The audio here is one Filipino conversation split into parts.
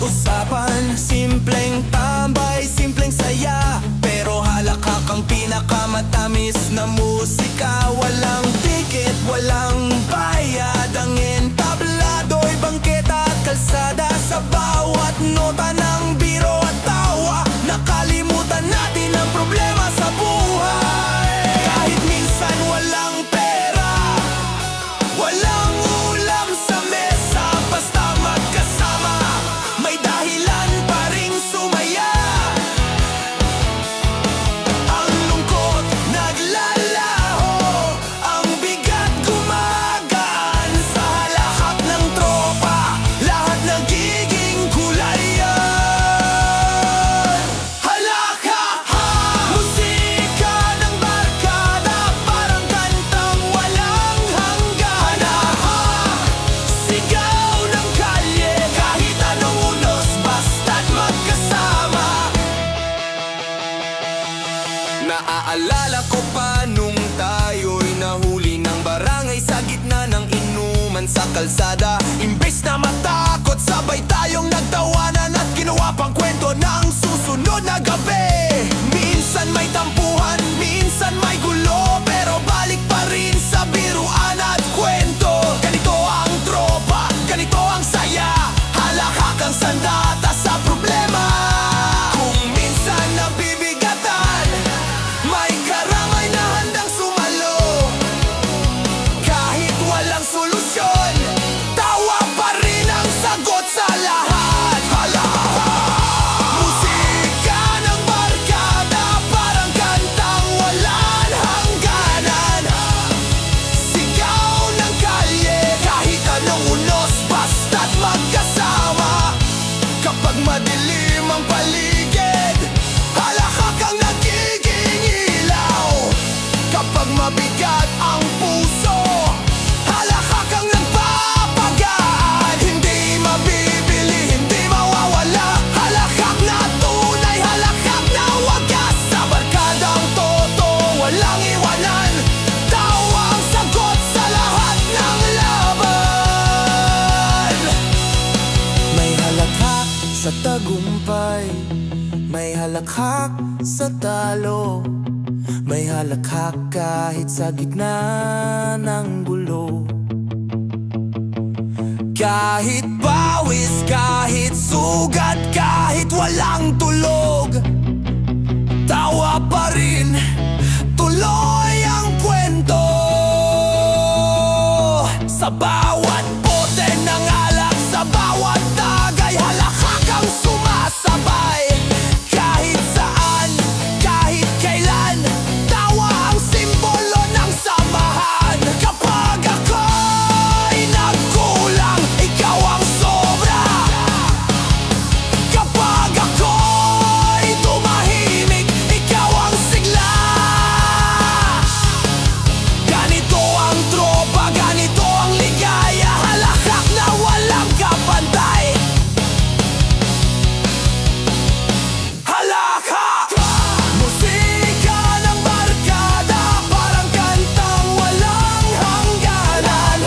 usapan, simpleng tambay, simpleng saya, pero halakhak ang pinakamatamis na musika. Walang ticket, walang bayad, ang entablado'y bangketa at kalsada. Sa bawat nota ng biro at tawa, nakalimutan natin ang problema sa buhay. Kahit minsan walang pera, walang ulam sa mesa, basta magkasama, may dahilan pa ring sumaya. Ang lungkot naglalaho, ang bigat gumagaan, sa halakhak ng tropa, lahat nagiging kulayan. Halakha, musika ng barkada, parang kantang walang hanggan. Sigaw ng kalye, kahit anong unos, basta't magkasama. Naaalala ko pa nung tayo'y nahuli ng barangay sa gitna ng inuman sa kalsada. Imbes na matakot, sabay tayong nagtawanan at ginawa pang kwento ng susunod na gabi. Minsan may tampuhan, minsan may gulo, pero balik pa rin sa biruan at kwento. Ganito ang tropa, ganito ang saya, halakhak ang sandata sa problema. Kung minsan nabibigatan, may karamay na handang sumalo. Kahit walang solusyon, tawa pa rin ang sagot sa lahat. Halakha, musika ng barkada, parang kantang walang hangganan. Sigaw ng kalye, kahit anong unos, basta't magkasama. Kapag madilim ang paligid, halakhak ang nagiging ilaw. Kapag mabigat ang puso, halakhak ang nagpapagaan. Hindi mabibili, hindi mawawala, halakhak na tunay, halakhak na wagas. Sa barkadang toto, walang iwanan, tawa ang sagot sa lahat ng laban. May halakhak sa tagumpay, may halakhak sa talo, may halakhak kahit sa gitna ng gulo. Kahit pawis, kahit sugat, kahit walang tulog, tawa pa rin, tuloy ang kwento. Sa bawat bote ng alak, sa bawat tagay, halakhak ang sumasabay. Kahit saan, kahit kailan, tawa ang simbolo ng samahan. Kapag ako'y nagkulang, ikaw ang sobra. Kapag ako'y tumahimik, ikaw ang sigla. Ganito ang tropa, ganito ang ligaya, halakhak na walang kapantay. Halakha, musika ng barkada, parang kantang walang hangganan.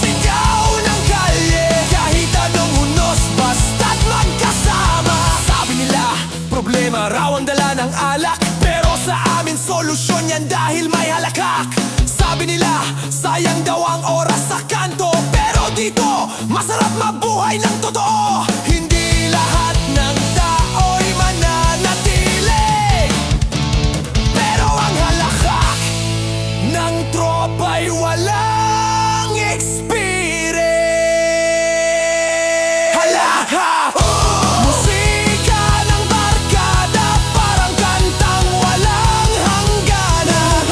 Sigaw ng kalye, kahit anong unos, basta't magkasama. Sabi nila, problema raw ang dala ng alak, pero sa amin solusyon yan dahil may halakhak. Sabi nila, sayang daw ang oras sa kanto, pero dito, masarap mabuhay ng totoo. Hindi lahat ng tao'y mananatili, pero ang halakhak ng tropa'y walang expire. Halakha, musika ng barkada, parang kantang walang hangganan.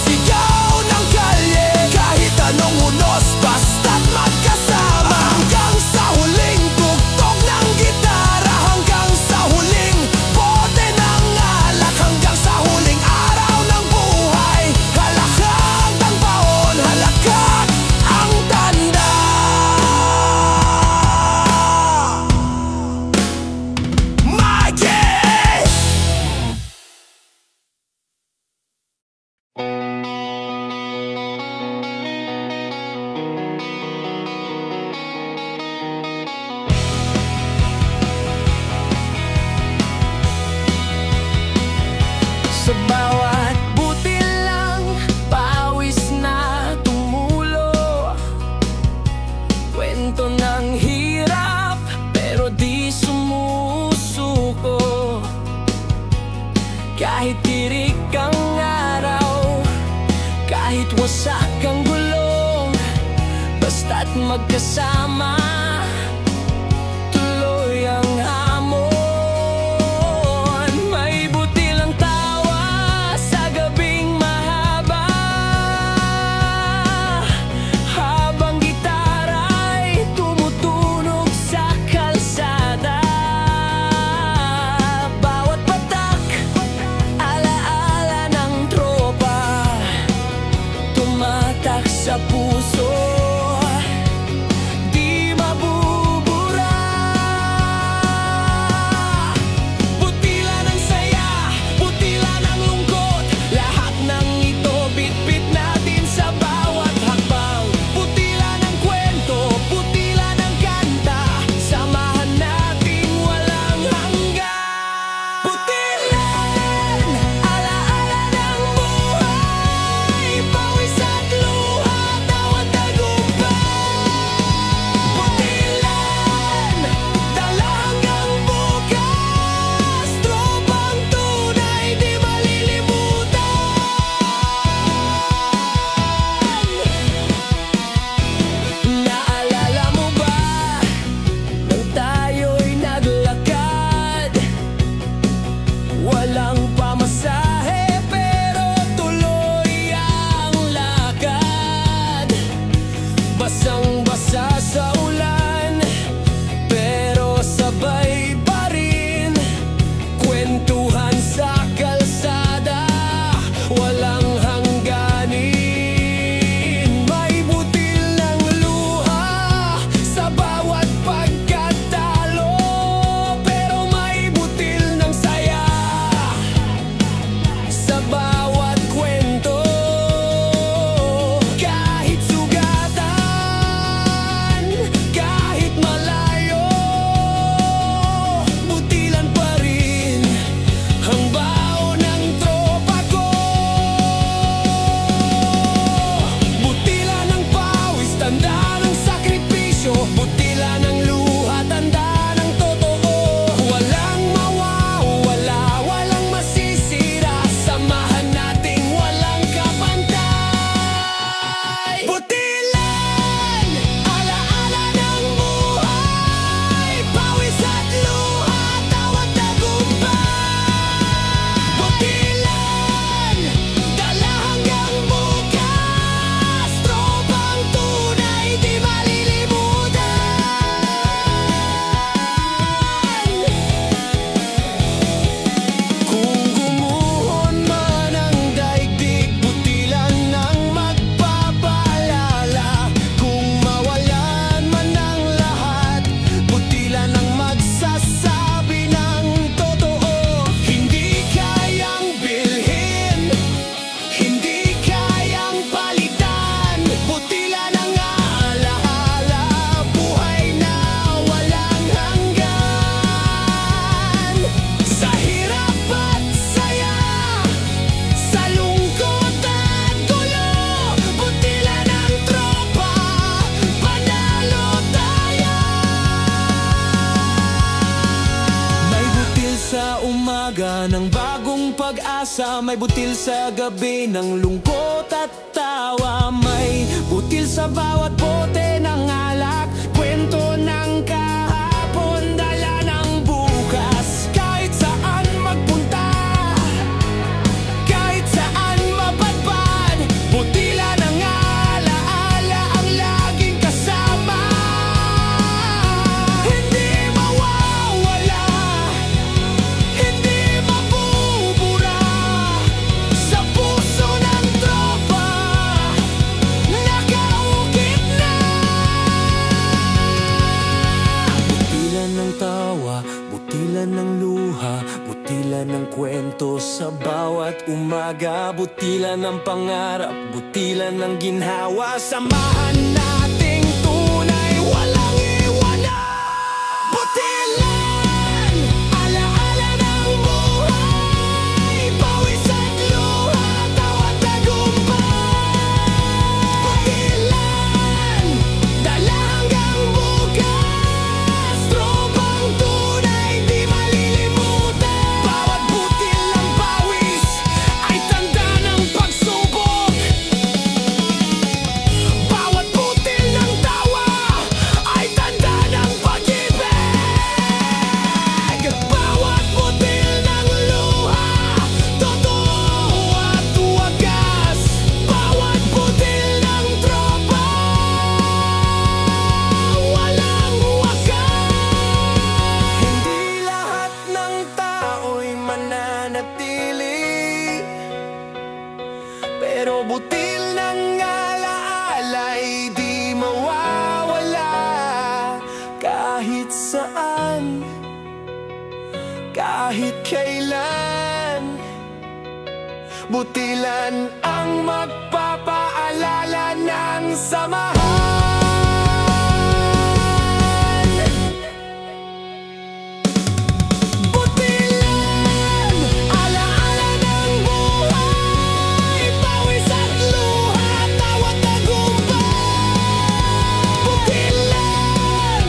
Sigaw ng kalye, kahit anong unos, basta't magkasama. Hanggang sa huling tugtog ng gitara, hanggang sa huling bote ng alak, hanggang sa huling araw ng buhay, halakhak ang baon, halakhak ang tanda. Mikey! basta't magkasama, tuloy ang hamon. May butil ang tawa sa gabing mahaba, habang gitara'y tumutunog sa kalsada. Bawat patak, alaala ng tropa, tumatak sa puso, di mabubura. Butila ng saya, butila ng lungkot, lahat ng ito bitbit natin sa bawat hakbang. Butila ng kwento, butila ng kanta, samahan natin walang hanggan. Butilan, alaala ng buhay, pawis at luha, tawat tagumpay. Butilan, dala hanggang bukas, tropang tunay di malilimutan. Naalala mo ba nang tayo'y naglakad? Walang pamasahe pero tuloy ang lakad. Basang-basa sa ulan pero sabay pa rin. Kwentuhan sa kalsada, walang hangganin. May butil ng luha sa bawat pagkatalo, pero may butil ng saya sa bawat kwento. Kahit sugatan, kahit malayo, butilan pa rin ang baon ng tropa ko. Butila ng pawis, tanda ng sakripisyo, butila ng luha, tanda ng totoo. Walang mawawala, walang masisira, samahan nating walang kapantay. Butilan, alaala ng buhay, pawis at luha, tawat tagumpay. Butilan, dala hanggang bukas, tropang tunay di malilimutan. Kung gumuhon man ang daigdig, butilan ng magpapaalala. Kung mawalan man ang lahat, butilan ng magsasabi ng totoo. Hindi kayang bilhin, hindi kayang palitan, butilan ng alaala, buhay na walang hanggan. Sa hirap at saya, sa lungkot at gulo, butilan ng tropa, panalo tayo. May butil sa umaga ng bagong pag-asa, may butil sa gabi ng lungkot at tawa. May butil sa bawat bote ng alak, kwento ng kahapon, dala ng bukas. Kahit saan magpunta, kahit saan mapadpad, butila ng alaala ang laging kasama. Hindi mawawala, hindi mabubura, sa puso ng tropa, nakaukit na. Butilan ng tawa, butilan ng luha, butilan ng kwento sa bawat umaga, butilan ng pangarap, butilan ng ginhawa, samahan nating tunay walang iwanan. Butilan, alaala ng buhay, pawis at luha, tawat tagumpay. Butilan, dala hanggang bukas, tropang tunay di malilimutan. Bawat butil ng pawis ay tanda ng pagsubok, bawat butil Butilan ang magpapaalala ng samahan. Butilan, alaala ng buhay, pawis at luha, tawat tagumpay. Butilan,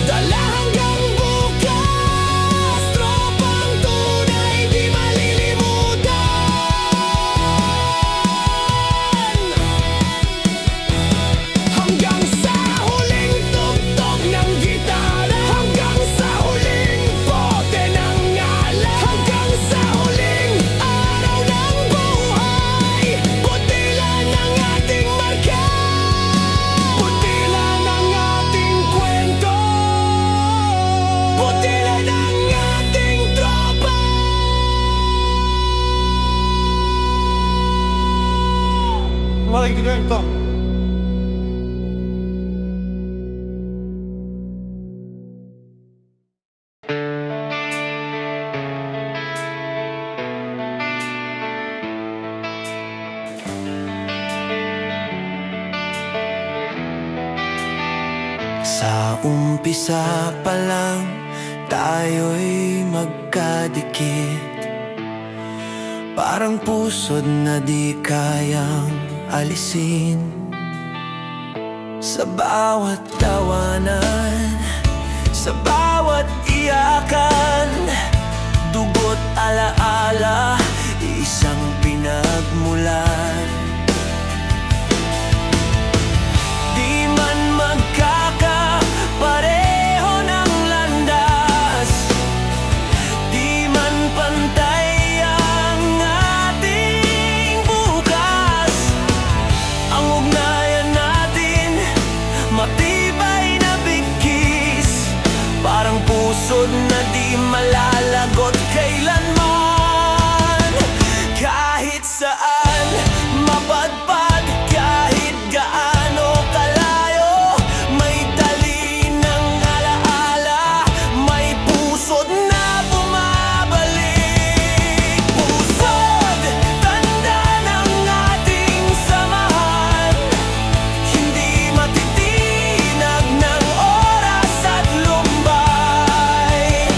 dala hanggang bukas, tropang tunay di malilimutan. Hanggang sa huling tugtog ng gitara, hanggang sa huling bote ng alak, hanggang sa huling araw ng buhay, butilan ang ating marka, butilan ang ating kwento, butilan ang ating tropa. Makikinig to. Sa umpisa pa lang tayo'y magkadikit, parang pusod na di kayang alisin. Sa bawat tawanan, sa bawat iyakan, dugo't alaala, isang pinagmulan. Di man magkakapareho ng landas, di man pantay ang ating bukas, ang ugnayan natin matibay na bigkis, parang pusod na di malalagot kailanman. Kahit saan mapadpad, kahit gaano kalayo, may dali ng alaala, may pusod na bumabalik. Pusod, tanda ng ating samahan, hindi matitinag ng oras at lumbay.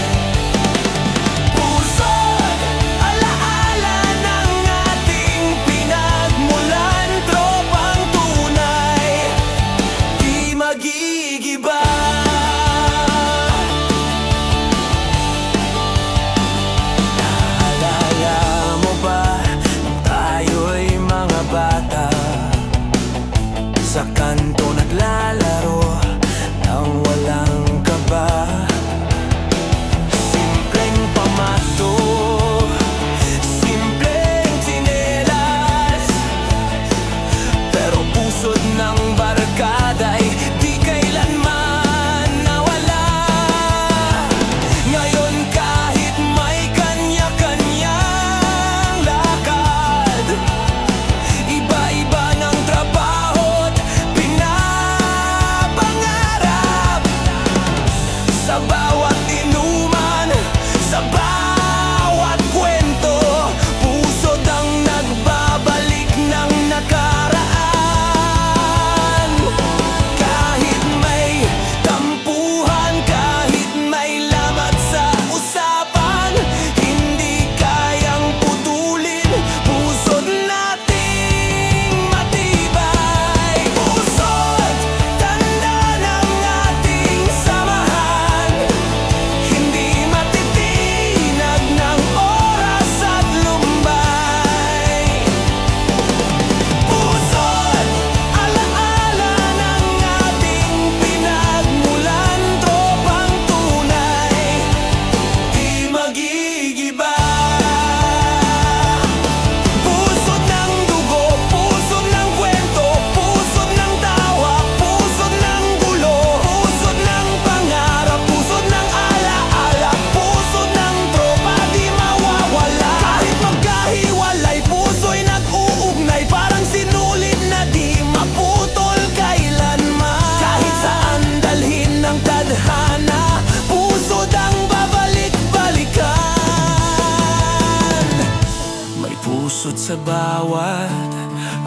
bawat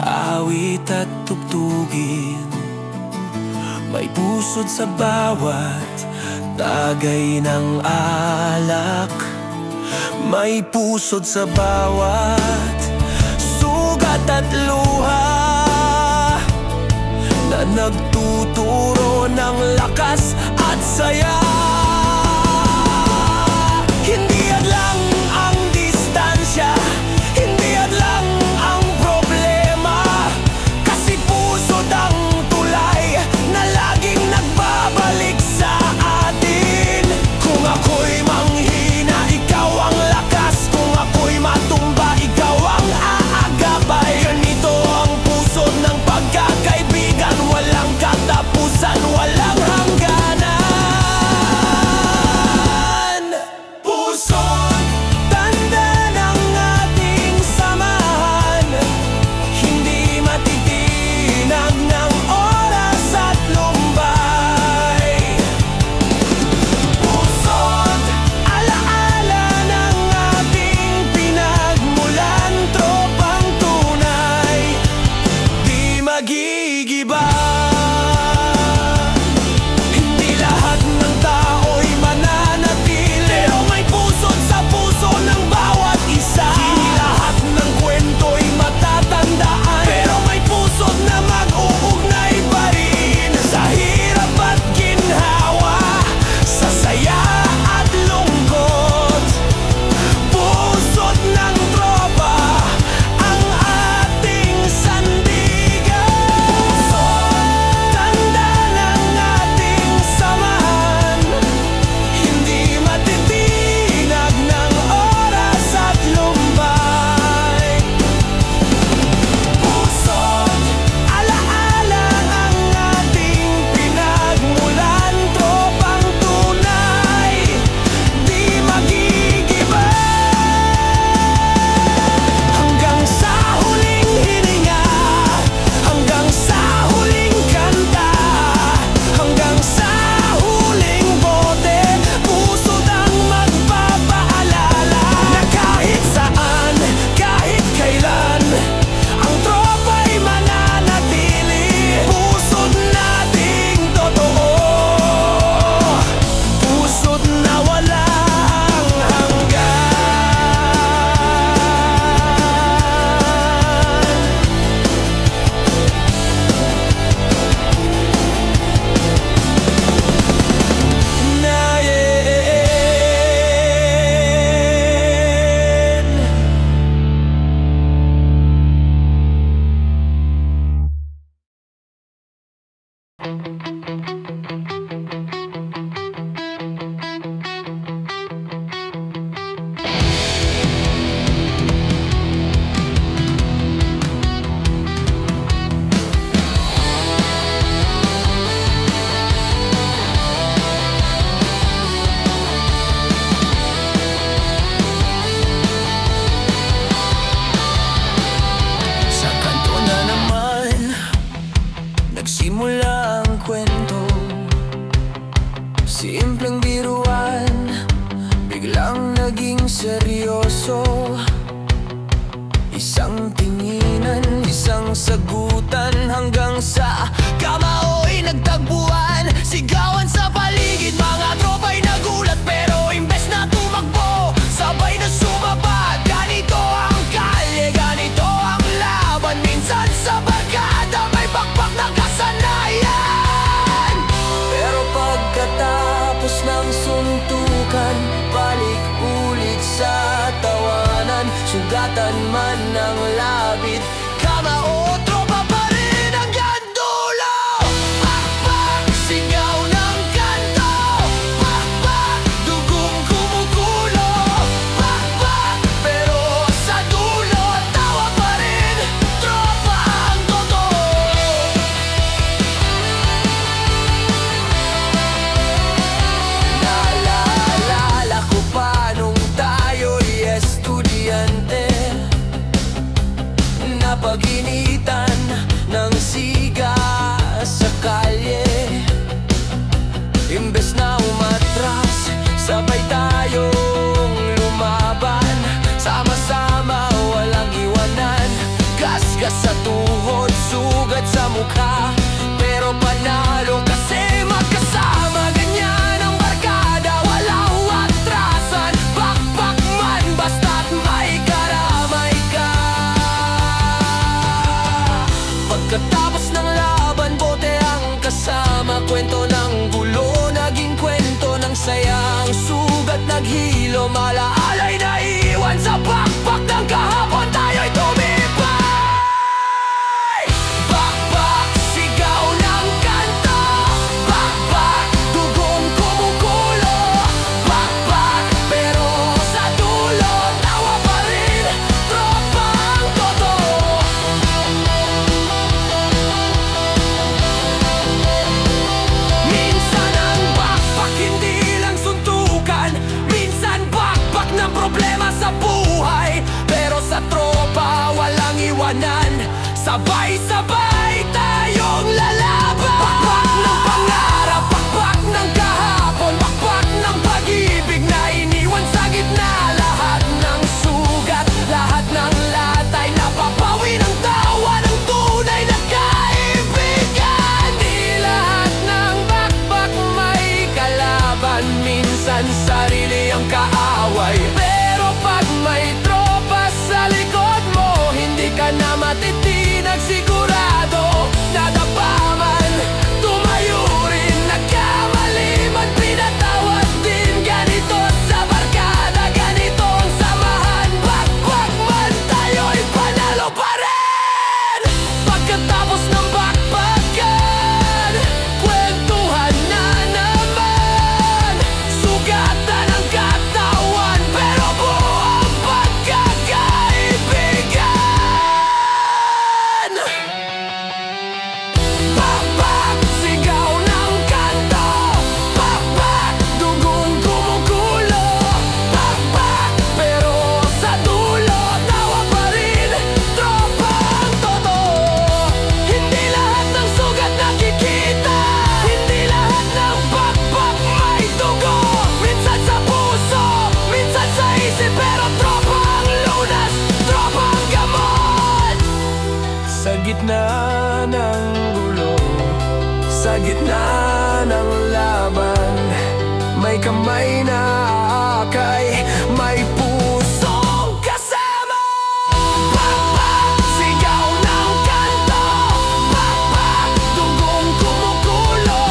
awit at tugtugin. May pusod sa bawat tagay ng alak. May pusod sa bawat sugat at luha na nagtuturo ng lakas at saya. Hindi hadlang ang distansya, hindi hadlang ang problema, kasi pusod ang tulay na laging nagbabalik sa atin. Kung ako'y manghina, ikaw ang lakas. Kung ako'y matumba, ikaw ang aagapay. Ganito ang pusod ng pagkakaibigan, walang katapusan, walang hangganan. Pusod, tanda ng ating samahan, hindi matitinag ng oras at lumbay. Pusod, alaala ng ating pinagmulan, tropang tunay, di magigiba. Hindi lahat ng tao'y mananatili, pero may pusod sa puso ng bawat isa. Hindi lahat ng kwento'y matatandaan, pero may pusod na mag-uugnay pa rin. Sa hirap at ginhawa, sa saya at lungkot, pusod ng tropa ang ating sandigan. Pusod, tanda ng ating samahan, hindi matitinag ng oras at lumbay. Pusod, alaala ang ating pinagmulan, tropang tunay, di magigiba. Hanggang sa huling hininga, hanggang sa huling kanta, hanggang sa huling bote, pusod ang magpapaalala na kahit saan, kahit kailan, ang tropa'y mananatili. Pusod nating totoo, pusod na walang hanggan. Sa kanto na naman nagsimula ang kwento. Simpleng biruan, biglang naging seryoso. Isang tinginan, isang sagutan, hanggang sa kamao'y nagtagpuan. Sigawan sa paligid, mga tropa'y nagulat, pero imbes na tumakbo, sabay na sumabad. Ganito ang kalye, ganito ang laban. Minsan sa barkada may bakbak na kasanayan, pero pagkatapos ng suntukan, balik ulit sa tawanan. Sugatan man ng labit, kamao, tropa pa rin hanggang dulo. Pakpak, sigaw ng kanto. Pakpak, dugong kumukulo. Pakpak, pero sa dulo, tawa pa rin, tropa ang totoo. Naalala ko pa nung tayo'y estudyante, napag-initan ng siga sa kalye. Imbes na umatras, sabay tayong lumaban, sama-sama walang iwanan. mukha, pero panalo kasi magkasama. Ganyan ang barkada, walang atrasan. Bakbak man basta't may karamay ka. Pagkatapos ng laban, bote ang kasama. Kwento ng gulo, naging kwento ng saya. Ang sugat naghilo, malaalay na iwan. Sa bakbak ng kahapon, tayo'y tumibay. Bakbak, sigaw ng kanto. Bakbak, dugong kumukulo. Bakbak, pero sa dulo, tawa pa rin, tropang totoo. Minsan ang bakbak hindi lang suntukan, minsan bakbak ng problema sa buhay. Pero sa tropa walang iwanan, sabay-sabay tayong lalaban. Bakbak ng pangarap, bakbak ng kahapon, bakbak ng pag-ibig na iniwan sa gitna. Lahat ng sugat, lahat ng latay, napapawi ng tawa ng tunay na kaibigan. Di lahat ng bakbak may kalaban, minsan sarili ang kaaway. Pero pag may tropa sa likod mo, hindi ka na matitinag, sigurado. Nadapa man, tumayo rin, nagkamali man, pinatawad din. Ganito sa barkada, ganito ang samahan. Bakbak man, tayo'y panalo pa rin. Pagkatapos ng bakbakan, kwentuhan na naman. Sugatan ang katawan, pero buo ang pagkakaibigan. Bakbak, sigaw ng kanto. Bakbak, dugong kumukulo. Bakbak, pero sa dulo, tawa pa rin, tropang totoo. Hindi lahat ng sugat nakikita, hindi lahat ng bakbak may dugo. Minsan sa puso, minsan sa isip, pero tropang lunas, tropang gamot. Sa gitna ng gulo, sa gitna ng laban, may kamay na aakay, may pusong kasama. Bakbak, sigaw ng kanto. Bakbak, dugong kumukulo.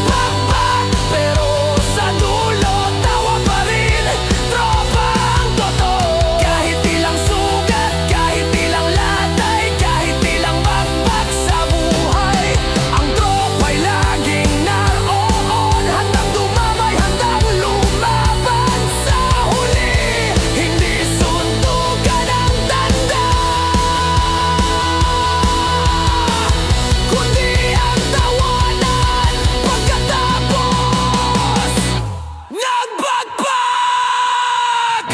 Bakbak, pero sa dulo, tawa pa rin, tropang totoo. Kahit ilang sugat, kahit ilang latay, kahit ilang bakbak sa buhay, ang tropa'y laging naroon. Handang dumamay, handang lumaban sa huli. Hindi suntukan ang tanda, kundi ang tawanan pagkatapos ng bakbak.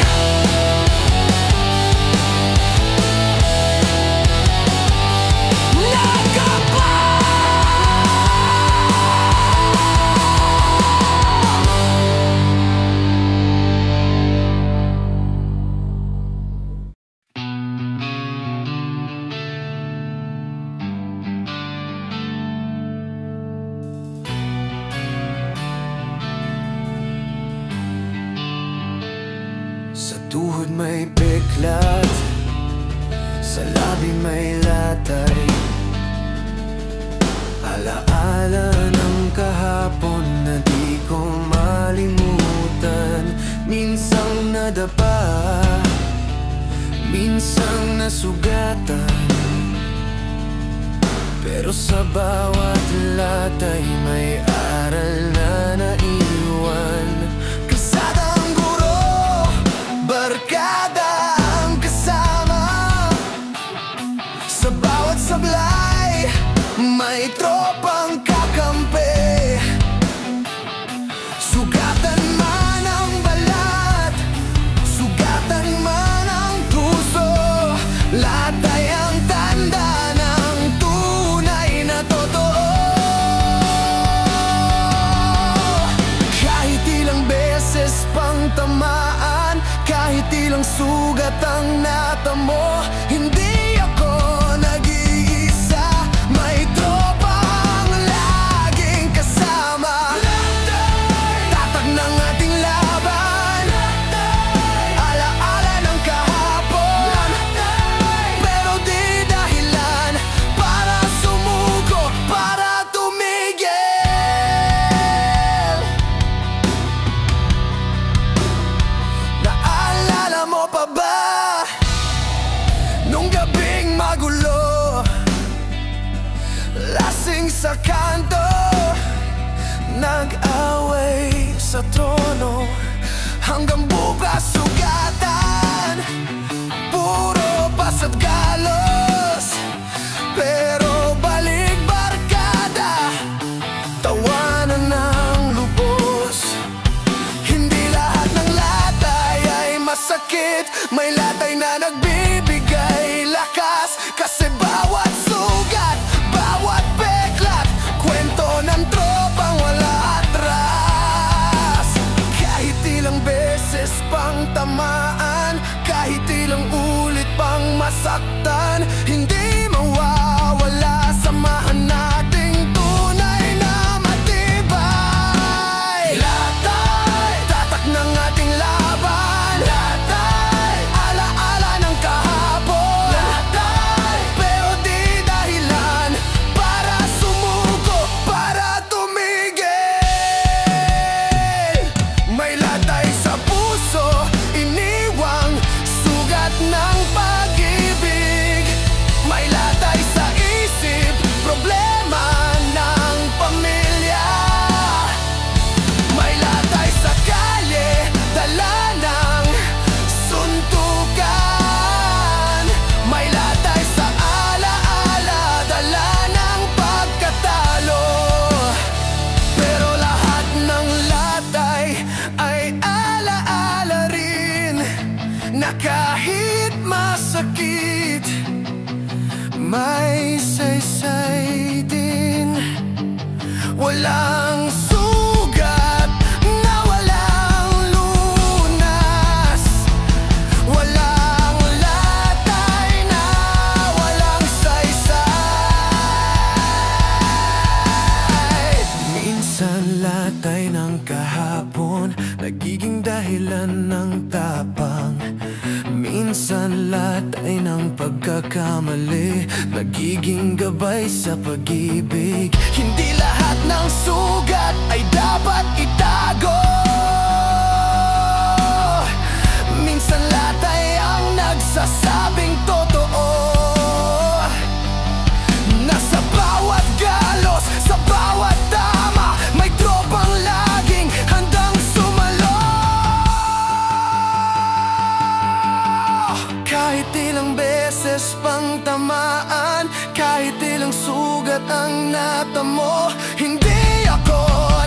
Sa tuhod may peklat, sa labi may latay. Alaala ng kahapon na di ko malimutan. Minsang nadapa, minsang nasugatan, pero sa bawat latay may aral na naiwan. Kasadang guro, barkada ang kasama. Sa bawat sablay, may tropang kakampi. Sugatan man ang balat, sugatan man ang puso, latay ang tanda ng tunay na totoo. tawanan ng lubos. Hindi lahat ng latay ay masakit, may latay na nagbibigay lakas. Kasi bawat sugat, bawat peklat, kwento ng tropang wala atras. Kahit ilang beses pang tamaan, kahit ilang ulit pang masaktan, hindi mawawala, samahan nating tunay na matibay. Latay, tatak ng ating laban. Latay, alaala ng kahapon. Latay, pero di dahilan para sumuko, para tumigil. May latay sa puso, iniwang sugat ng pag-ibig. May latay sa isip, problema ng pamilya. May latay sa kalye, dala ng suntukan. May latay sa alaala, dala ng pagkatalo. Pero lahat ng latay ay alaala rin, na kahit masakit, may saysay din. Walang sugat na walang lunas, walang latay na walang saysay. Minsan latay ng kahapon nagiging dahilan ng tapang. Minsan latay ng pagkakamali nagiging gabay sa pag-ibig. Hindi lahat ng sugat ay dapat itago. Minsan latay ang nagsasabing totoo. Nasa bawat galos, sa bawat tama, may tropang laging handang sumalo. Kahit ilang beses pang tamaan, kahit ilang sugat ang natamo, hindi ako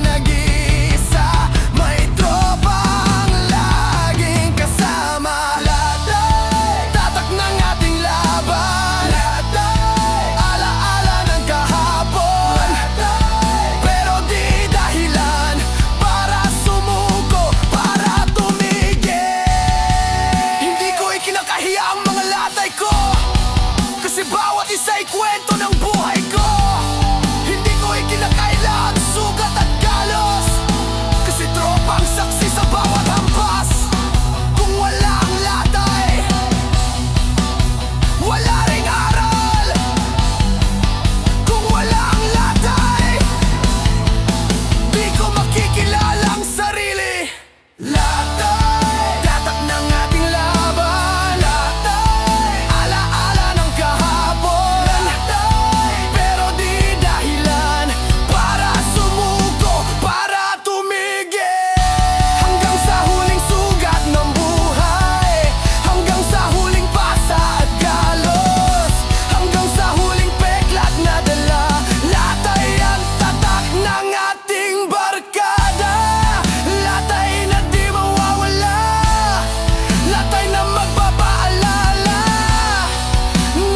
nag-iisa. May tropang laging kasama. Latay, tatak ng ating laban. Latay, alaala ng kahapon. Latay, pero di dahilan para sumuko, para tumigil. Hindi ko ikinakahiya ang mga latay ko, kasi bawat isa'y kwento ng buhay ko. Hindi ko ikinakaila ang sugat at galos, kasi tropang saksi sa bawat hampas. Kung wala ang latay, wala ring aral. Kung wala ang latay, di ko makikilala ang sarili. Latay, tatak ng ating laban. Latay, alaala ng kahapon. Latay, pero di dahilan para sumuko, para tumigil. Hanggang sa huling sugat ng buhay, hanggang sa huling pasa at galos, hanggang sa huling peklat na dala. Latay ang tatak ng ating barkada. Latay na di mawawala, latay na magpapaalala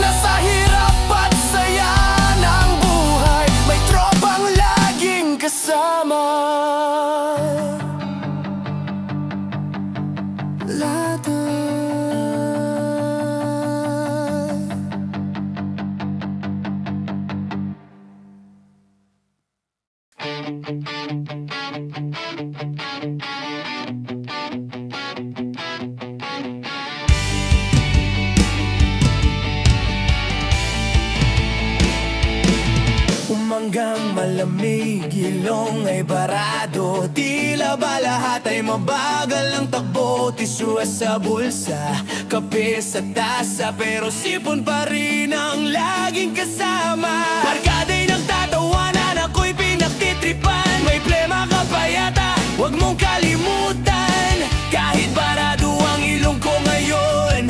na sa hirap at saya ng buhay, may tropang laging kasama. Latay. Umanggang malamig, ilong ay barado, tila ba lahat ay mabagal ang takbo. Tisyo sa bulsa, kape sa tasa, pero sipon pa rin ang laging kasama. Barkada'y nagtatawanan, ako'y pinagtitripan. May plema ka pa yata, huwag mong kalimutan. Kahit barado ang ilong ko ngayon,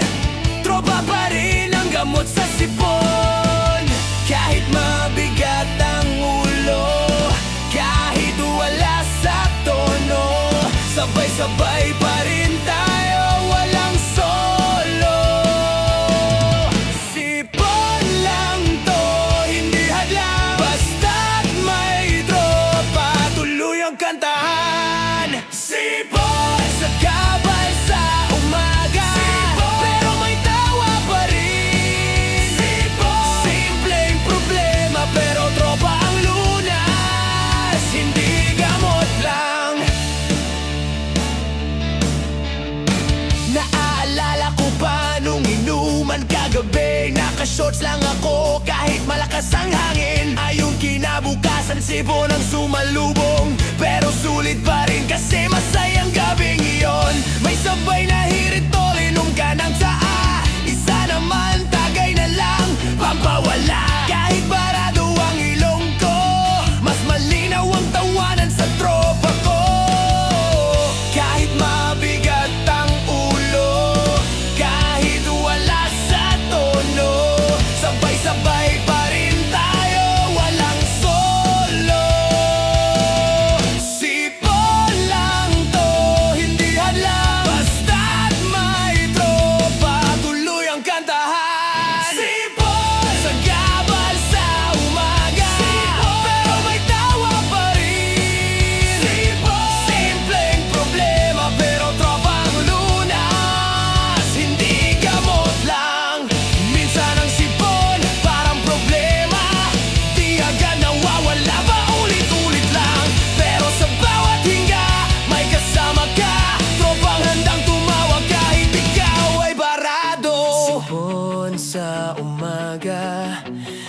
tropa pa rin ang gamot sa sipon. Kahit mabigat ang ulo, ang kantahan. Sipon sa gabal sa umaga, pero may tawa pa rin. Simpleng problema pero tropa ang lunas, hindi gamot lang. Naaalala ko pa nung inuman kagabi, naka-shorts lang ako kahit malakas ang hangin. Ayong kinabukasan sipon ang sumalubong, pero sulit pa rin kasi masayang gabing iyon. May sabay na hirit tol, inom ka ng tsaa, isa naman tagay na lang pampawala. Kahit barado ang ilong ko, mas malinaw ang tawanan sa tropa ko. Kahit mabigat ang ulo, kahit wala sa tono, sabay-sabay pa rin tayo, walang solo. Sipon lang to, hindi hadlang, basta't may tropa, tuloy ang kantahan. Sipon sa gabal sa umaga, pero may tawa pa rin. Simpleng problema pero tropa ang lunas, hindi gamot lang. Minsan ang sipon parang problema, di agad nawawala, paulit-ulit lang. Pero sa bawat hinga may kasama ka, tropang handang tumawag kahit ikaw ay barado. Sipon sa umaga,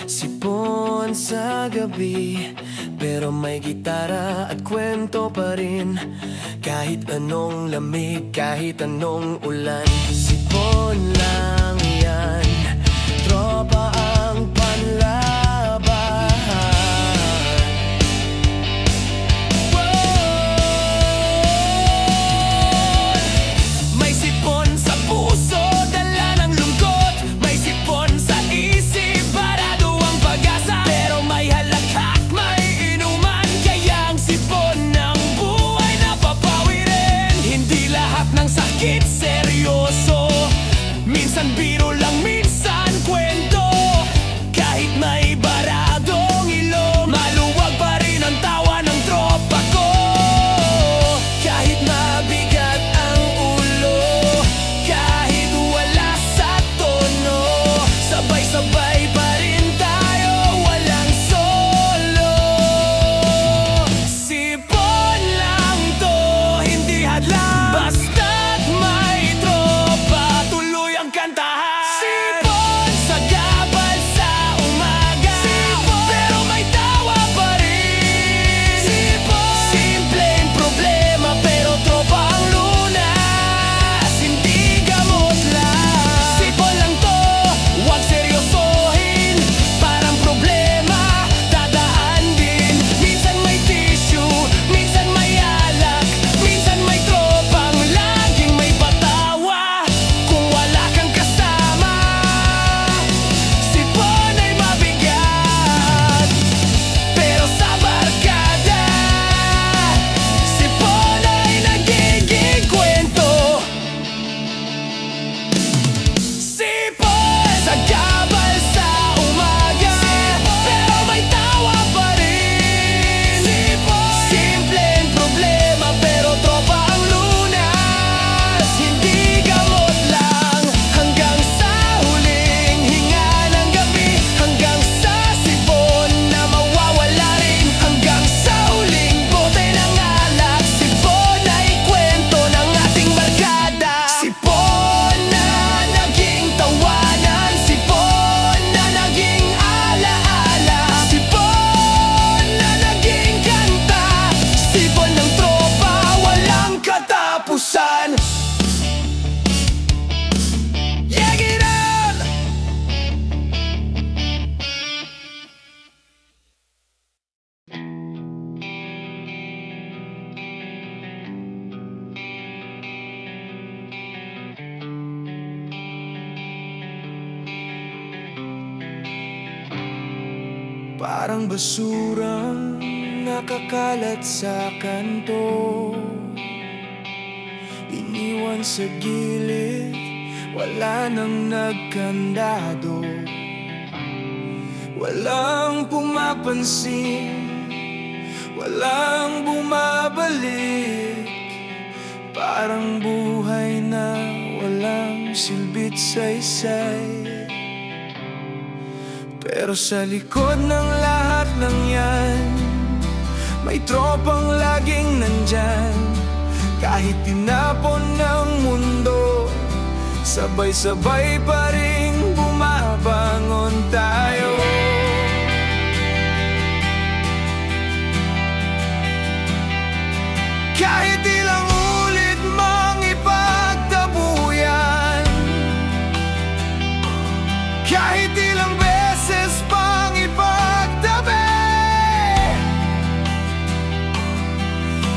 sipon sa gabi, pero may gitara at kwento pa rin. Kahit anong lamig, kahit anong ulan, sipon lang yan, tropa ang panlaban. May sipon sa puso, dala ng lungkot. May sipon sa isip, barado ang pag-asa. Pero may halakhak, may inuman, kaya ang sipon ng buhay napapawi rin. Hindi lahat ng sakit seryoso, minsan biro lang, minsan kwento. Kahit may baradong ilong, maluwag pa rin ang tawa ng tropa ko. Kahit mabigat ang ulo, kahit wala sa tono, sabay-sabay pa rin tayo, walang solo. Sipon lang to, hindi hadlang, basta't may tropa, tuloy ang kantahan. Sipon sa gabal sa umaga, pero may tawa pa rin. Simpleng problema pero tropa ang lunas, hindi gamot lang. Sipon lang to, huwag seryosohin, parang problema, dadaan din. Minsan may tissue, minsan may alak, minsan may tropang laging may patawa. Kung wala kang kasama, sipon ay mabigat, pero sa barkada, sipon ay nagiging kwento. Sipon sa gabal sa umaga, pero may tawa pa rin. Simpleng problema pero tropa ang lunas, hindi gamot lang. Hanggang sa huling hinga ng gabi, hanggang sa sipon na mawawala rin, hanggang sa huling bote ng alak, sipon ay kwento ng ating barkada. Sipon na naging tawanan, sipon na naging alaala, sipon na naging kanta, sipon ng tropa, walang katapusan. Yeah, get out! Parang basurang nakakalat sa kanto, iniwan sa gilid, wala nang nagkandado. Walang pumapansin, walang bumabalik. Parang buhay na walang silbit saysay. Pero sa likod ng lahat ng yan, may tropang laging nandyan. Kahit tinapon ng mundo, sabay-sabay pa rin bumabangon tayo. Kahit ilang ulit mang ipagtabuyan, kahit ilang beses pang ipagtabi,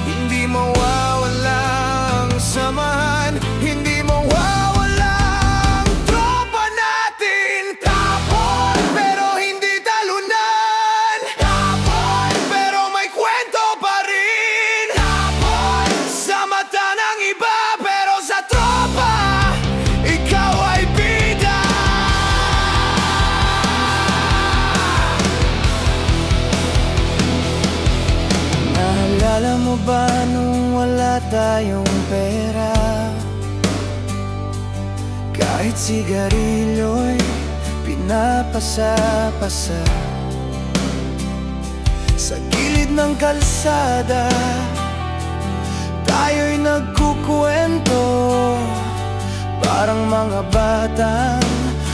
hindi mawawala ang samahan, hindi mawawala ang tropa natin. Tapon pero hindi talunan, tapon pero may kwento pa rin, tapon sa mata ng iba pero sa tropa ikaw ay bida. Naalala mo ba nung wala tayong pera? Kahit sigarilyo'y pinapasa-pasa sa gilid ng kalsada. Tayo'y nagkukwento, parang mga batang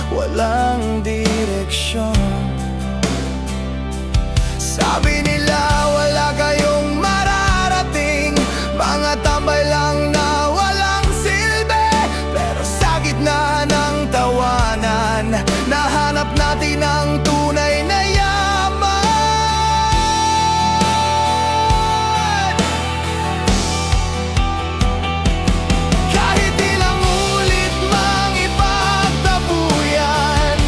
walang direksyon. Sabi nila wala kayong mararating, mga tambay lang na walang silbi. Pero sa gitna ng tawanan, nahanap natin ang tunay na yaman. Kahit ilang ulit mang ipagtabuyan,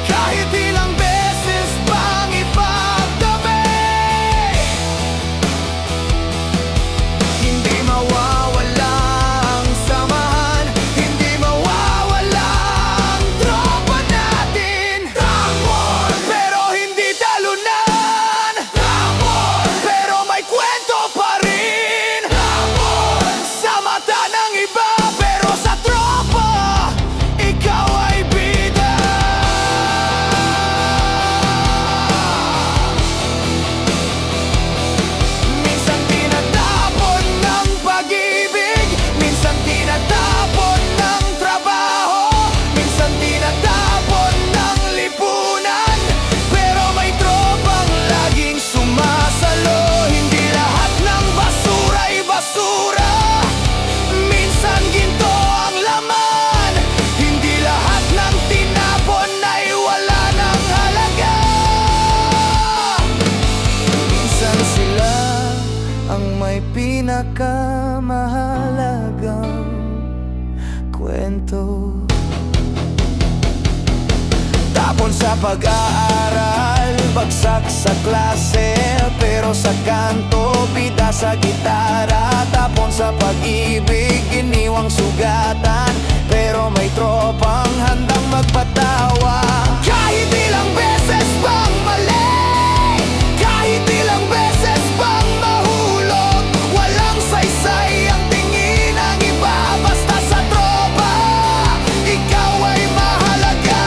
kahit ilang beses pang ipagtabi, hindi mawawala ang samahan, hindi mawawala ang tropa natin. Tapon pero hindi talunan, tapon pero may kwento pa rin, tapon sa mata ng iba pero sa tropa ikaw ay bida. Minsan tinatapon ng pag-ibig, minsan tinatapon ng trabaho, minsan tinatapon ng lipunan, pero may tropang laging sumasalo. Hindi lahat ng basura ay basura, minsan ginto ang laman, hindi lahat ng tinapon ay wala ng halaga. Minsan sila ang may pinakamahalagang kwento. Tapon sa pag-aaral, bagsak sa klase, pero sa kanto, bida sa gitara. Tapon sa pag-ibig, iniwang sugatan, pero may tropang handang magpatawa. Kahit ilang beses pang mali, kahit ilang beses pang mahulog, walang saysay ang tingin ng iba, basta sa tropa ikaw ay mahalaga.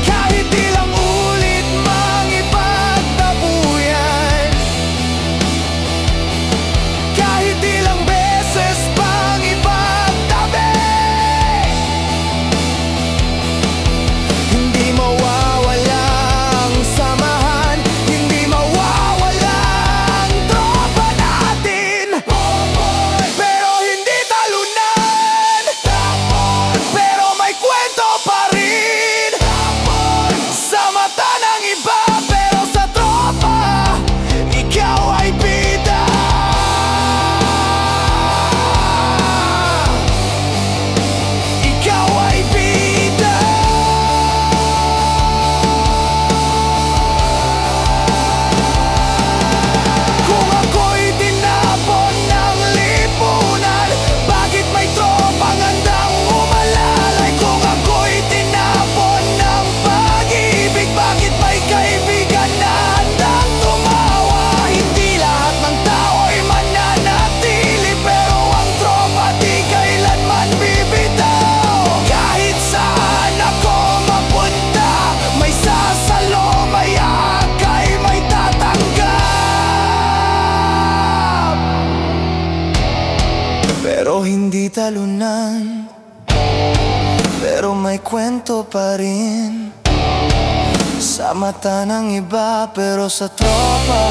Kahit ilang ulit mang ipagtabuyan, kahit ilang beses pang ipagtabi, kwento pa rin sa mata ng iba, pero sa tropa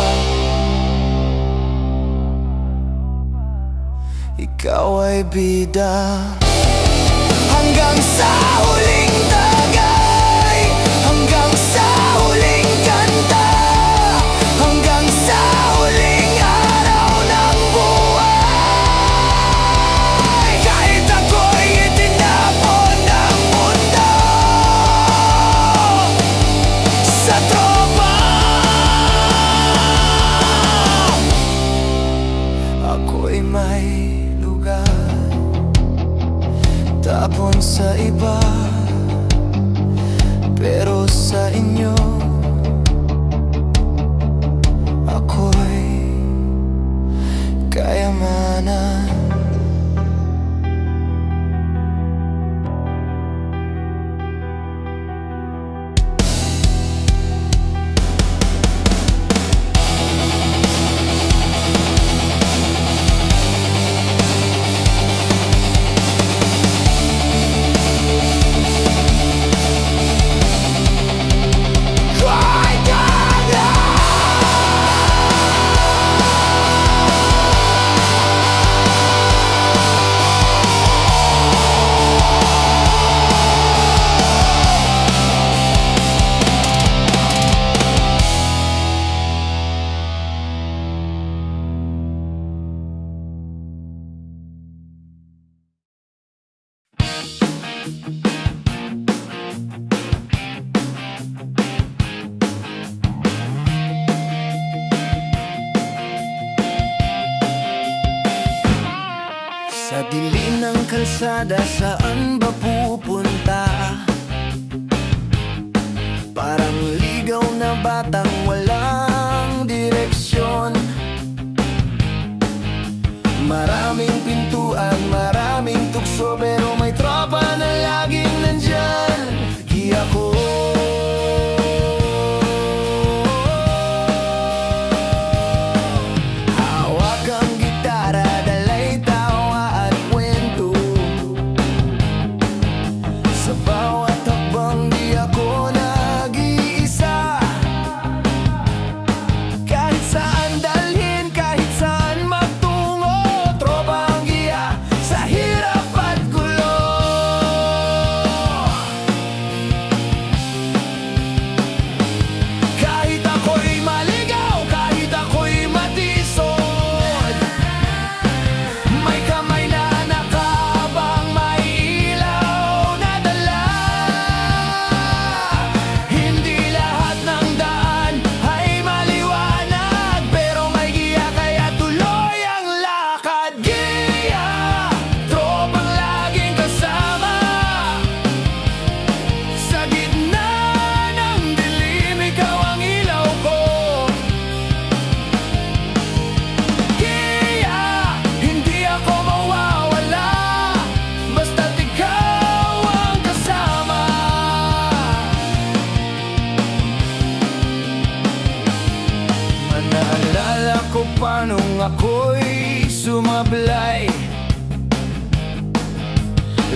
ikaw ay bida. Hanggang sa huling tagay, hanggang sa huling kanta, hanggang sa huling araw ng buhay. Kahit ako'y itinapon ng mundo, sa tropa ako'y may lugar. Tapon sa iba, pero sa inyo ako'y kayamanan. Sa dilim ng kalsada, saan ba pupunta? Parang ligaw na batang walang direksyon. Maraming pintuan, maraming tukso, pero may tropa na laging nandyan. Di ako hawak ang gitara, dalay tawa at kwento. Sa bawat hakbang di ako nag-iisa. Kahit saan dalhin, kahit saan magtungo, tropa ang giya sa hirap at gulo. Kahit ako'y maligaw, kahit ako'y matisod, may kamay na nakabang, may ilaw na dala. Hindi lahat ng daan ay maliwanag, pero may giya kaya tuloy ang lakad. Giya, tropang laging kasama. Sa gitna ng dilim, ikaw ang ilaw ko. Giya, hindi ako mawawala, basta't ikaw ang kasama. Manaalala ko pa nung ako'y sumablay,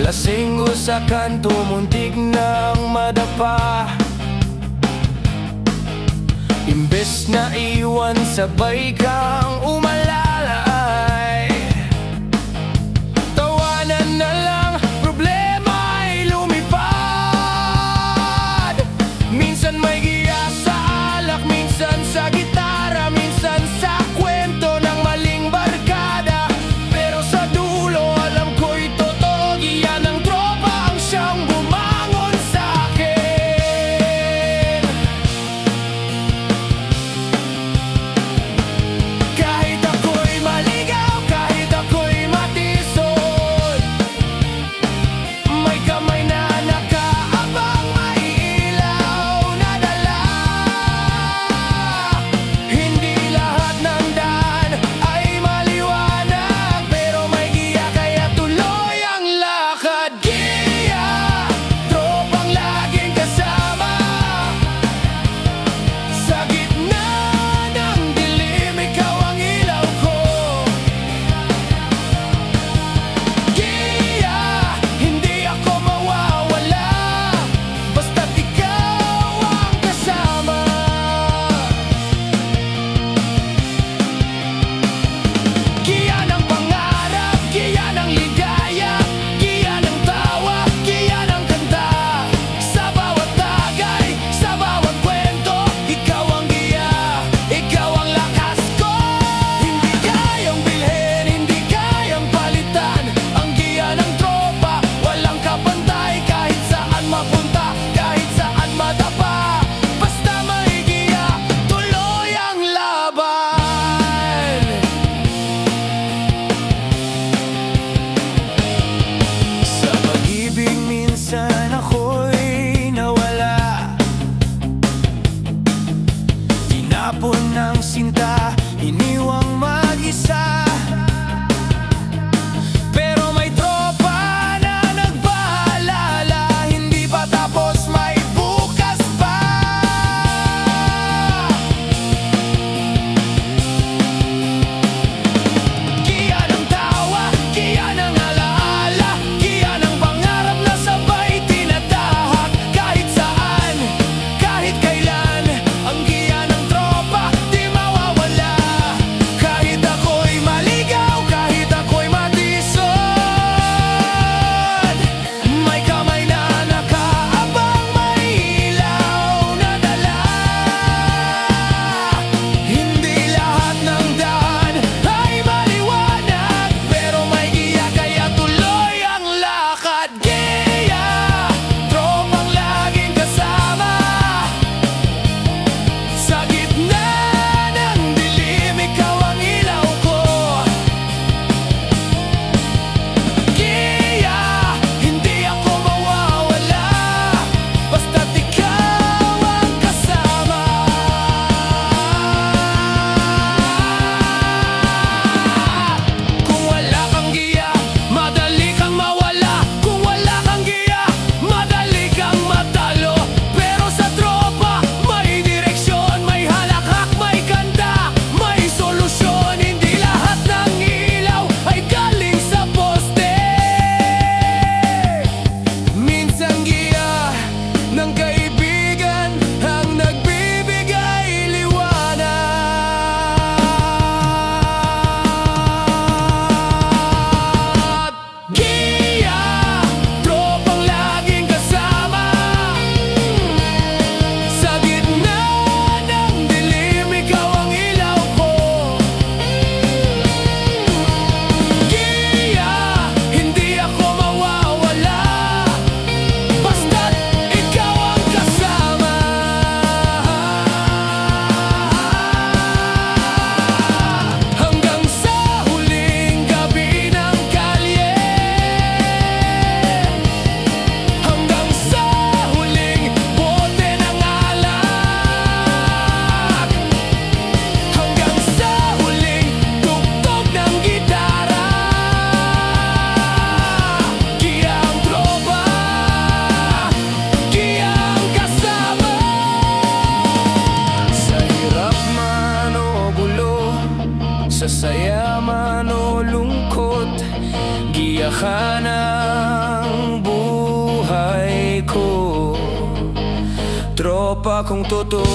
lasing ko sa kanto, muntik nang madapa. Imbes na iwan, sabay kang umalalay. Tawanan na lang, problema ay lumipad. Minsan may giya sa alak, minsan sa gitara, minsan sa kwento ng maling barkada. Pero sa dulo, alam ko'y totoo, giya ng tropa ang siyang bumangon sa'kin. Kahit tropa kong totoo.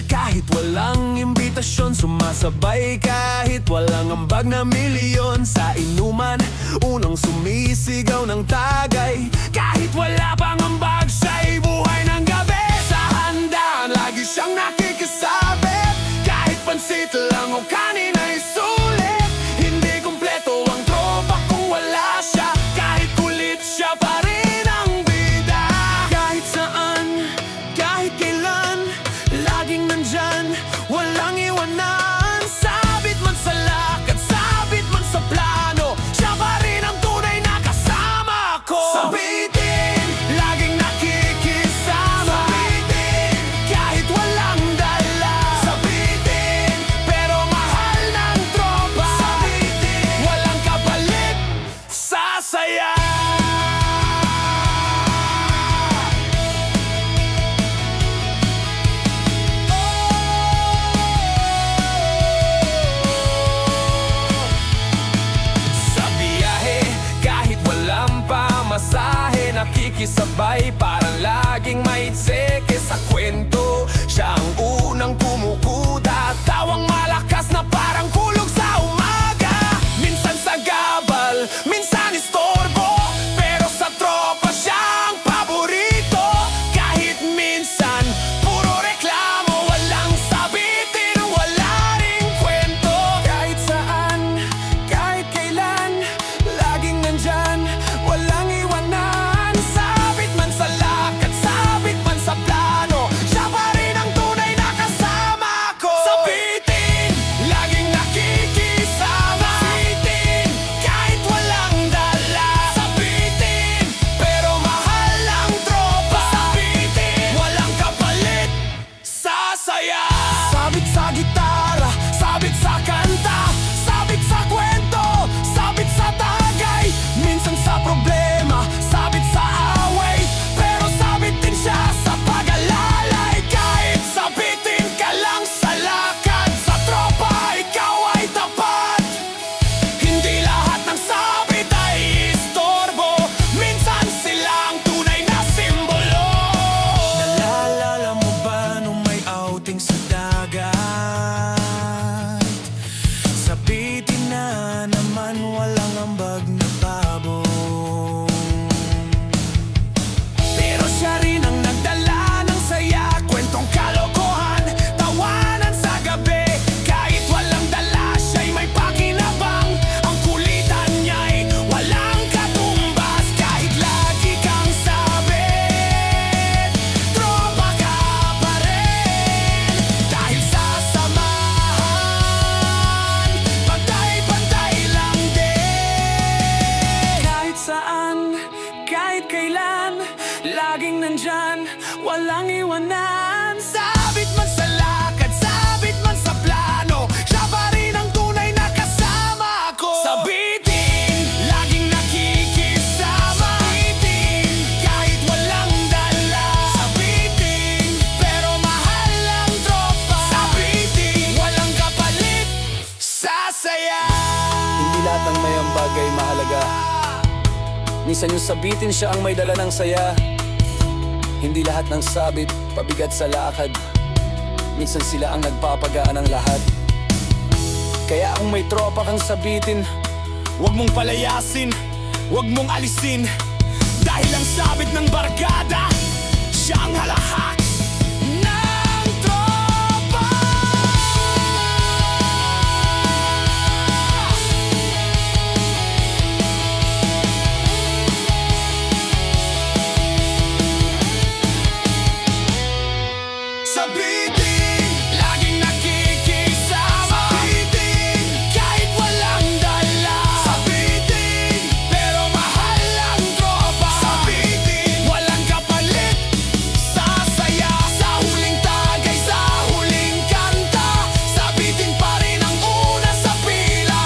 Kahit walang imbitasyon, sumasabay kahit walang ambag na milyon. Sa inuman, unang sumisigaw ng tagay. Kahit wala pang ambag, siya'y buhay ng gabi. Sa handaan, lagi siyang nakikisabit. Kahit pansit lang o kanin ay sulit. Hindi kumpleto ang tropa kung wala siya. Kahit kulit siya pa rin ang bida. Kahit saan, kahit kailan, laging nandyan, walang iwanan. Sabit man sa lakad, sabit man sa plano, siya pa rin ang tunay na kasama ko. Sabitin, laging nakikisama. Sabitin, kahit walang dala. Sabitin, pero mahal ng tropa. Sabitin, walang kapalit sa saya. Masahe, nakikisabay, parang laging may tseke sa kwento. Siya ang unang kumukuda, tawang malakas na parang kulog sa umaga. Minsan sa gabal, minsan istorbo, pero sa tropa siyang paborito. Kahit minsan, puro reklamo, walang sabitin, wala ring kwento. Kahit saan, kahit kailan, laging nandyan, walang iwanan. Sabit man sa lakad, sabit man sa plano, siya pa rin ang tunay na kasama ko. Sabitin, laging nakikisama. Sabitin, kahit walang dala. Sabitin, pero mahal ang tropa. Sabitin, walang kapalit sa saya. Sabit sa gitara, sabit sa kanta, sabit sa kwento, sabit sa tagay. Minsan sa problema, sabit sa away, pero sabit din siya sa pag-alalay. Kahit sabitin ka lang sa lakad, sa tropa ikaw ay tapat. Hindi lahat ng sabit ay istorbo, minsan silang tunay na simbolo. Naalala mo ba nung may outing sa dagat? Sabitin na naman, walang ambag na pabong. Pero siya rin ang nagdala ng saya, kwentong kalokohan, tawanan sa gabi. Kahit walang dala, siya'y may pakinabang. Ang kulitan niya'y walang katumbas. Kahit lagi kang sabit, tropa ka pa rin. Dahil sa samahan, pantay-pantay lang din. Kahit saan, kahit kailan, laging nandyan, walang iwanan. Sabit man sa lakad, sabit man sa plano, siya pa rin ang tunay na kasama ko. Sabitin, laging nakikisama. Sabitin, kahit walang dala. Sabitin, pero mahal ang tropa. Sabitin, walang kapalit sa saya. Hindi lahat ng may ambag ay mahalaga. Minsan yung sabitin siya ang may dala ng saya. Hindi lahat ng sabit pabigat sa lakad. Minsan sila ang nagpapagaan ng lahat. Kaya kung may tropa kang sabitin, Huwag mong palayasin, huwag mong alisin, dahil ang sabit ng barkada, siyang halahak ng tropa. Sabitin, laging nakikisama. Sabitin, kahit walang dala. Sabitin, pero mahal ang tropa. Sabitin, walang kapalit sa saya. Sa huling tagay, sa huling kanta, sabitin pa rin ang una sa pila.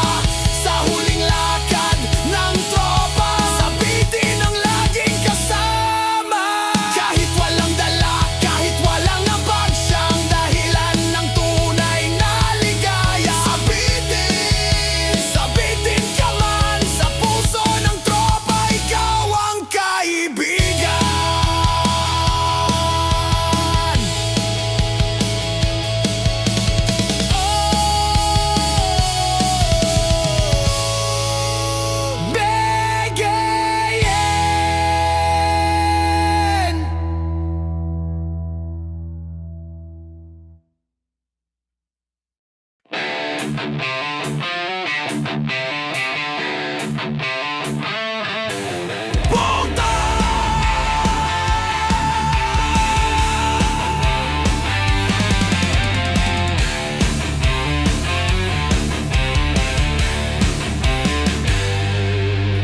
Sa huling lakad ng tropa, sabitin ang laging kasama. Kahit walang dala, kahit walang ambag, siyang dahilan ng tunay na ligaya. Sabitin, sabitin ka man sa puso ng tropa, ikaw ang kaibigan. Begayin. Puta!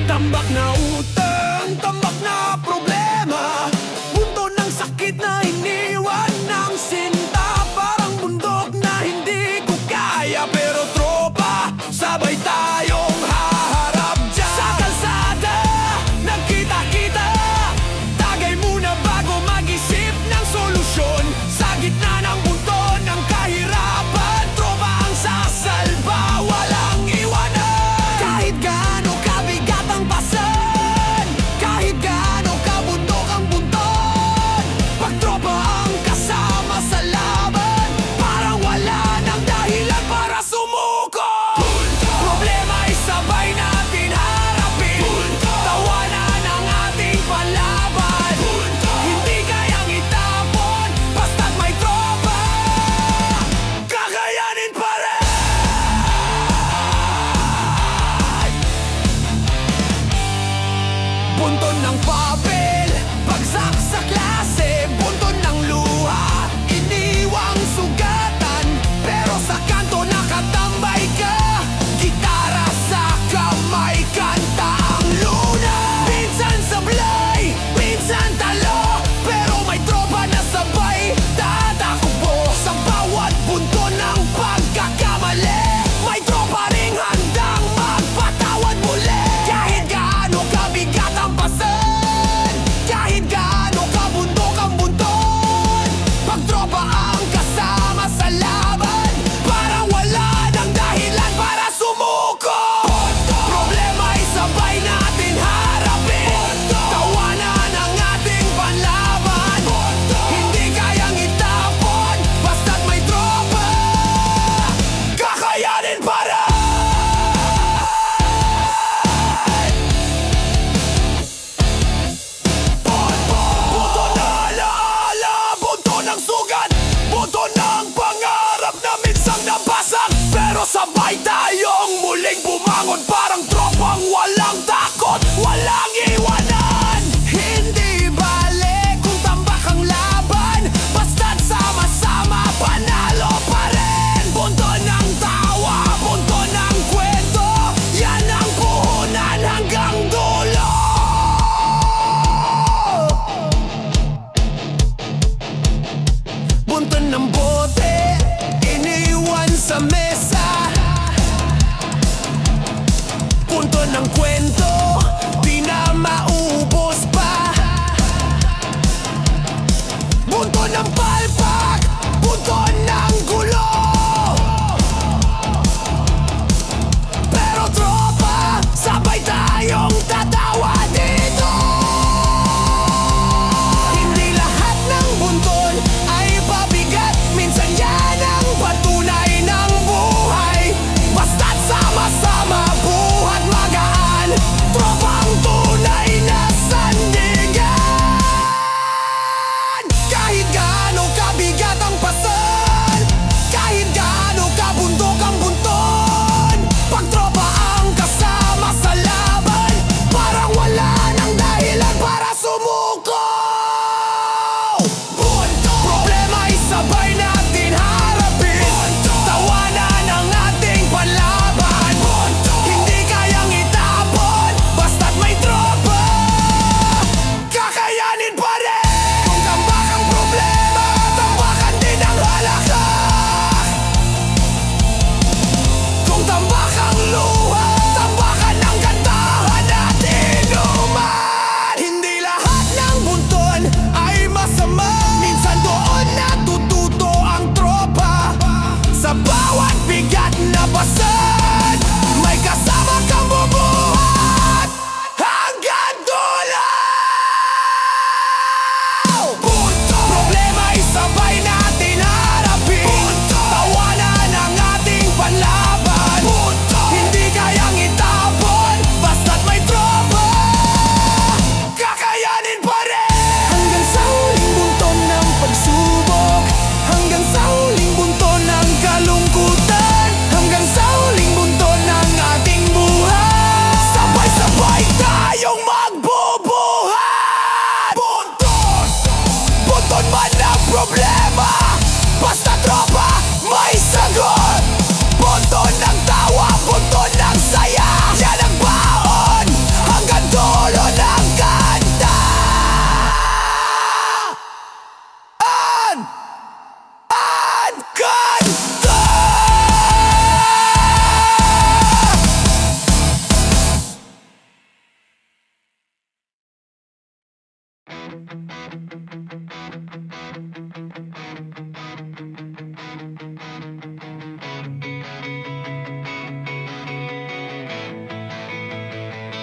Tambak na utang, tambak na problema, bunto ng sakit na iniwan ng sinta. Parang bundok na hindi ko kaya, pero tropa, sabay tayong haharap dyan. Sa kalsada, nagkita-kita, tagay muna bago mag-isip ng solusyon. Sa gitna ng bunto ng kahirapan, tropa ang sasalba, walang iwanan. Kahit gaano kabigat ang pasan, kahit gaano kabundok ang bunton, pag tropa ang kasama sa laban, parang wala nang dahilan para sumuko. Problema ay sabay natin harapin, tawanan ang ating panlaban. Hindi kayang itapon, basta't may tropa, kakayanin pa rin. Bunton ng papel, bagsak sa klase, bunton ng luha, iniwang sugatan, pero sa kanto nakatambay ka, gitara sa kamay, kanta ang luna. Minsan sablay, minsan talo, pero may tropa na sabay tatakbo. Sa bawat bunton ng pagkakamali, may tropa ring handang magpatawad muli. Kahit gaano kabigat ang pasan, kahit gaano kabundok ang bunton, pag tropa ang kasama sa laban, parang wala nang dahilan para sumuko. Problema ay sabay natin harapin, tawanan ang ating panlaban. Hindi kayang itapon, basta't may tropa, kakayanin pa rin. Bunto na alaala, bunto ng sugat, bunto ng pangarap na minsang nabasag, pero sabay tayong muling bumangon, parang tropang walang takot, walang iwanan. Hindi bale kung tambak ang laban, basta't sama-sama panalo pa rin. Bunto ng tawa, bunto ng kwento, yan ang puhunan hanggang dulo. Bunto ng bote, iniwan sa mesa, punto ng kwento, di na maubos pa. Bunto ng palpak, bunto ng gulo, pero tropa, sabay tayong tatawa dito. Hindi lahat ng bunton ay pabigat, minsan yan ang patunay ng buhay, basta't sama-sama buhat maga.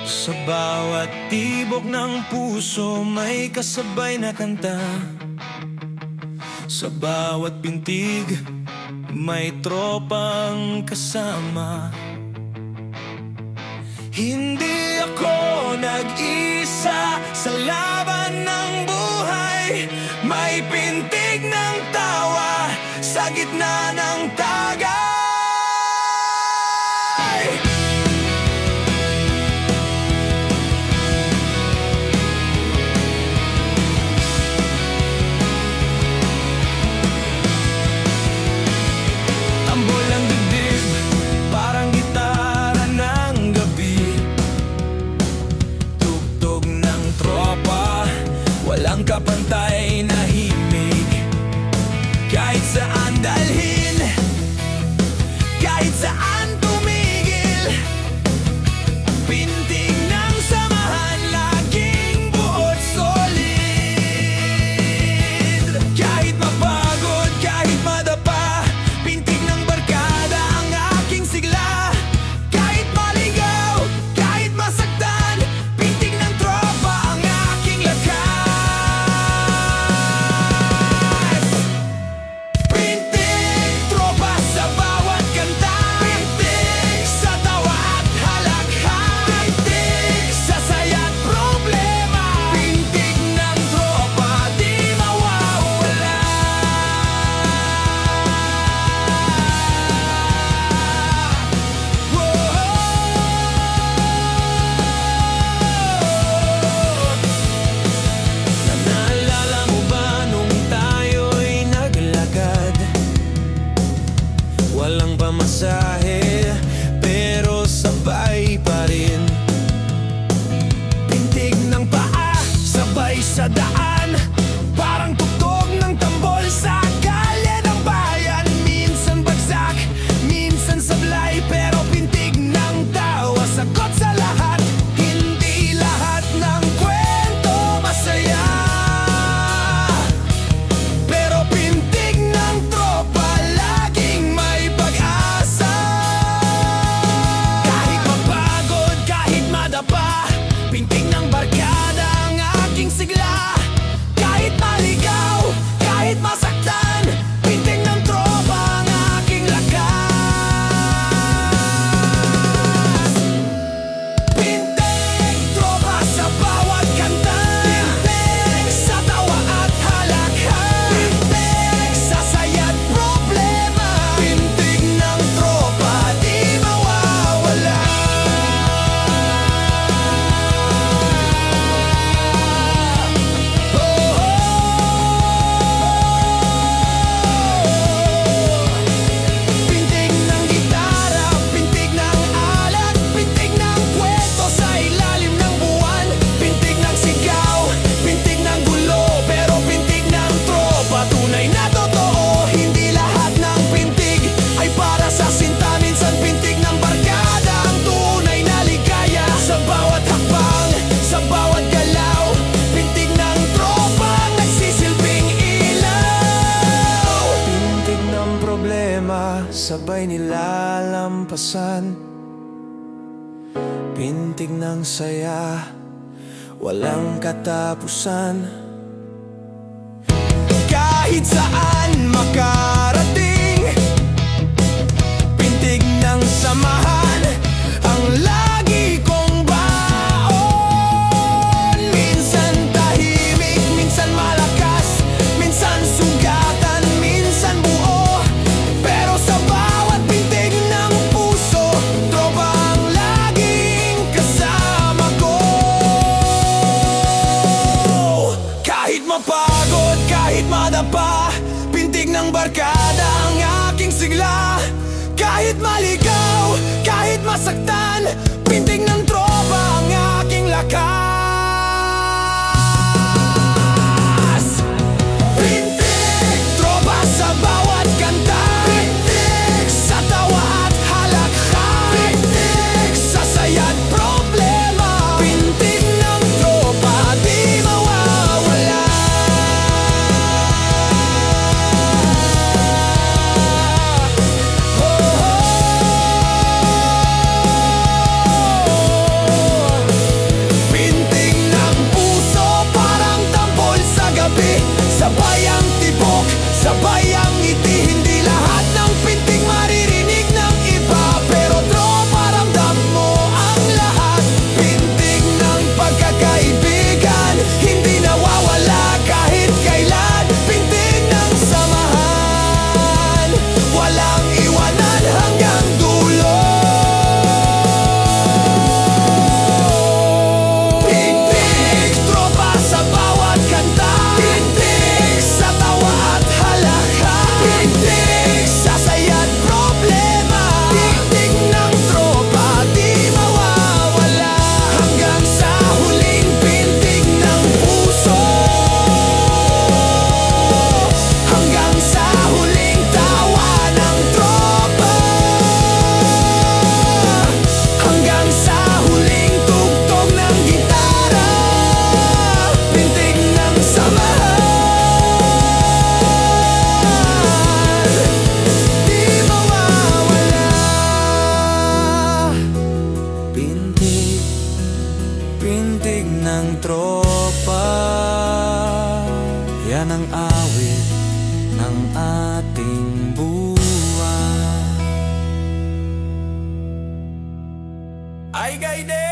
Sa bawat tibok ng puso may kasabay na kanta. Sa bawat pintig may tropang kasama. Hindi ako nag-isa sa laban ng buhay. May pintig ng tawa sa gitna ng tagay. Kapantay na himig, kahit saan dalhin, kahit saan tumigil. Pintig ng samahan, laging buot solid. Kahit mapagod, kahit madapa, pintig ng barkada ang aking sigla. Kahit maligaw, kahit masaktan, pintig ng tropa ang aking lakas. Walang pamasahe, pero sabay pa rin. Pintig ng paa, sabay sa daan, parang tugtog ng tambol sa kalye ng bayan. Minsan bagsak, minsan sablay, pero pintig ng tawa, sagot sa lahat. Hindi lahat ng kwento masaya, pero pintig ng tropa laging may pag-asa. Kahit mapagod, kahit madapa, pintig ng barkada ang aking sigla. Kahit maligaw, kahit masaktan, pintig ng tropa ang aking lakas. Pintig tropa sa bawat kanta, pintig sa tawa at halakhan, pintig sa saya't problema, pintig ng tropa di mawawala. Pintig ng gitara, pintig ng alak, pintig ng kwento sa ilalim ng buwan, pintig ng sigaw, pintig ng gulo, pero pintig ng tropa tunay na totoo. Hindi lahat ng pintig ay para sa sinta, minsan pintig ng barkada ang tunay na ligaya. Sa bawat hakbang, sa bawat galaw, pintig ng tropa ang nagsisilbing ilaw. Pintig ng problema, sabay nilalampasan. Pintig ng saya, walang katapusan. Kahit saan makarating, pintig ng samahan ang lagi kong baon. Minsan tahimik, minsan malakas, minsan sugatan, minsan buo, pero sa bawat pintig ng puso, tropa ang laging kasama ko. Kahit mapagod, kahit madapa, pintig ng barkada ang aking sigla. Kahit maligaw, kahit masaktan, pintig ng tropa ang aking lakas. Pintig tropa sa bawat kanta, pintig sa tawa at halakhan, pintig sa saya't problema, pintig ng tropa di mawawala. pintig ng tropa. Yan ang awit ng ating buhay. Ay gaide!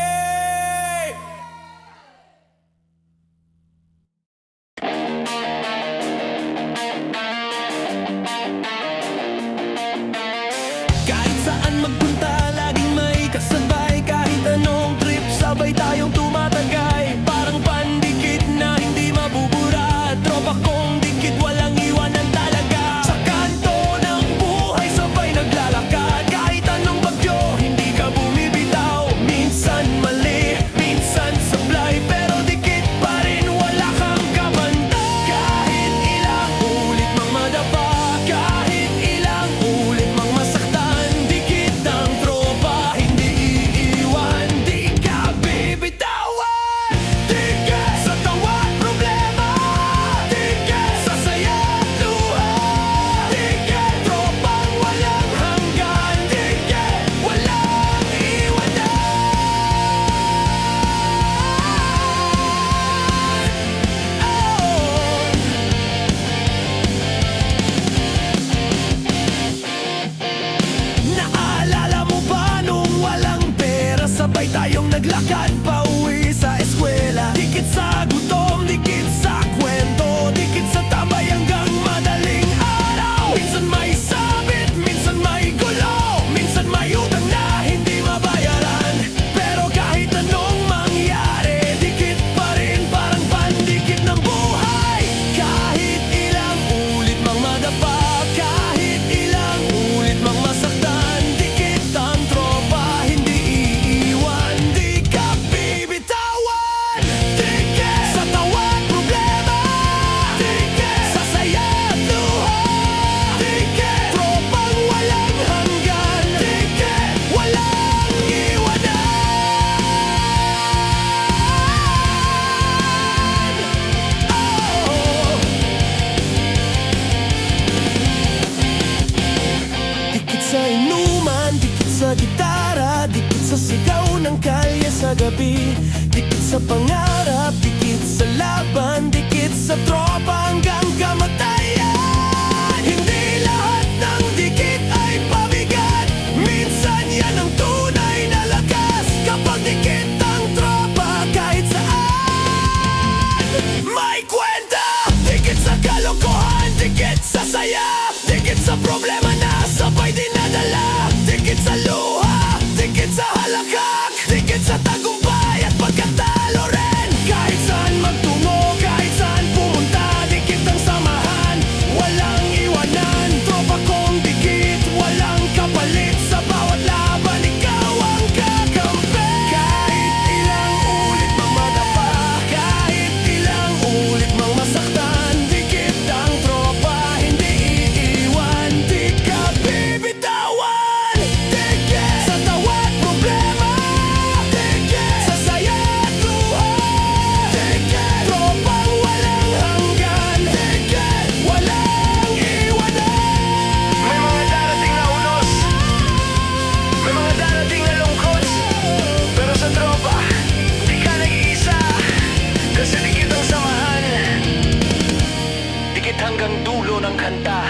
Kahit saan magpunta, laging may kasabay. Kahit anong trip, sabay tayong tumatagay. Parang pandikit na hindi mabubura. Tropa kong dikit, walang iwanan talaga. Sa kanto ng buhay, sabay naglalakad. Kahit anong bagyo, hindi ka bumibitaw. Minsan mali, minsan sablay, pero dikit pa rin, wala kang kabantay. Kahit ilang ulit mang madapa, kahit ilang ulit mang masaktan, dikit ang tropa, hindi iiwan. Di ka bibitawan. Dikit sa tawag problema, dikit sa saya at luha, dikit tropang walang hanggan, dikit walang iwanan. Naalala mo ba nung walang pera, sabay tayong naglakad pauwi sa eskwela? Dikit sa gutom, dikit sa kwento, dikit sa tambay hanggang madaling araw. Minsan may sabit, minsan may gulo, minsan may utang na hindi mabayaran. Pero kahit anong mangyari, dikit pa rin, parang pandikit ng buhay. Kahit ilang ulit mang madapa, kahit ilang ulit mang masaktan, dikit ang tropa, hindi iiwan. Di ka bibitawan. Dikit sa tawag problema, dikit sa saya at luha, dikit tropang walang hanggan, dikit walang iwanan. Dikit sa inuman, dikit sa gitara, dikit sa sigaw ng kalye sa gabi, dikit sa pangarap, dikit sa laban, dikit sa tropa hanggang kamatayan. Hindi lahat ng dikit ay pabigat, minsan yan ang tunay na lakas. Kapag dikit ang tropa, kahit saan may kwenta. Dikit sa kalokohan, dikit sa saya, dikit sa problema na sabay dinadala, dikit sa luha, dikit sa halakak, dikit sa tagumpay at pagkatalo rin. Kahit saan magtungo, kahit saan pumunta, dikit ang samahan, walang iwanan. Tropa kong dikit, walang kapalit, sa bawat laban ikaw ang kakampi. Kahit ilang ulit mang madapa, kahit ilang ulit mang masaktan, dikit ang tropa, hindi iiwan. Di ka bibitawan. Dikit sa tawag problema, dikit sa saya at luha, dikit tropang walang hanggan, dikit walang iwanan. May mga darating na unos, may mga darating na lungkot, pero sa tropa, di ka nag-iisa, kasi dikit ang samahan. Dikit hanggang dulo ng kanta.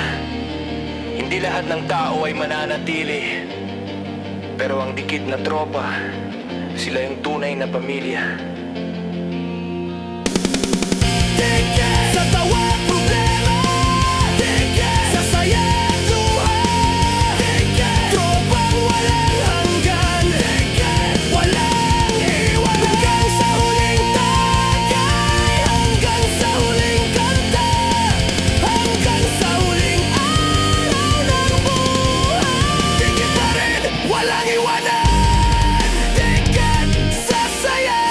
Hindi lahat ng tao ay mananatili, pero ang dikit na tropa, sila yung tunay na pamilya. Dikit sa tawag problema, dikit sa saya at luha, dikit tropang walang hanggan, dikit walang iwan. Hanggang sa huling tagay, hanggang sa huling kanta, hanggang sa huling araw ng buhay, dikit pa rin, walang iwanan. Dikit sa saya,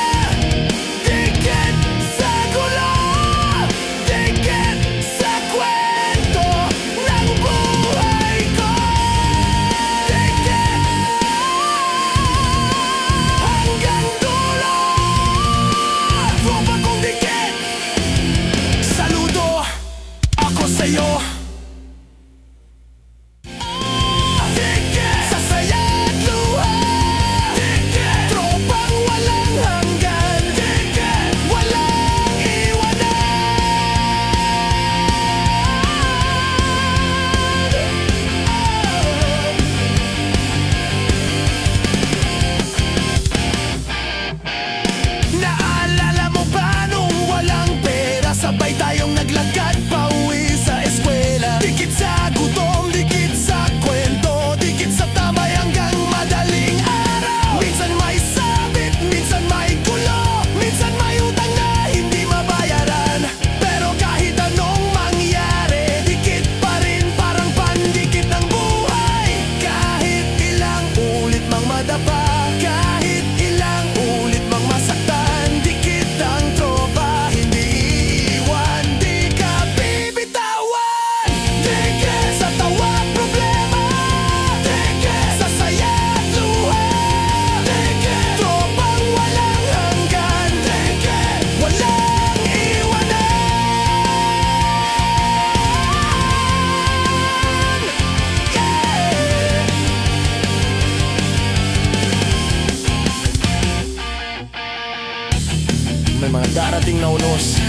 May mga darating na unos,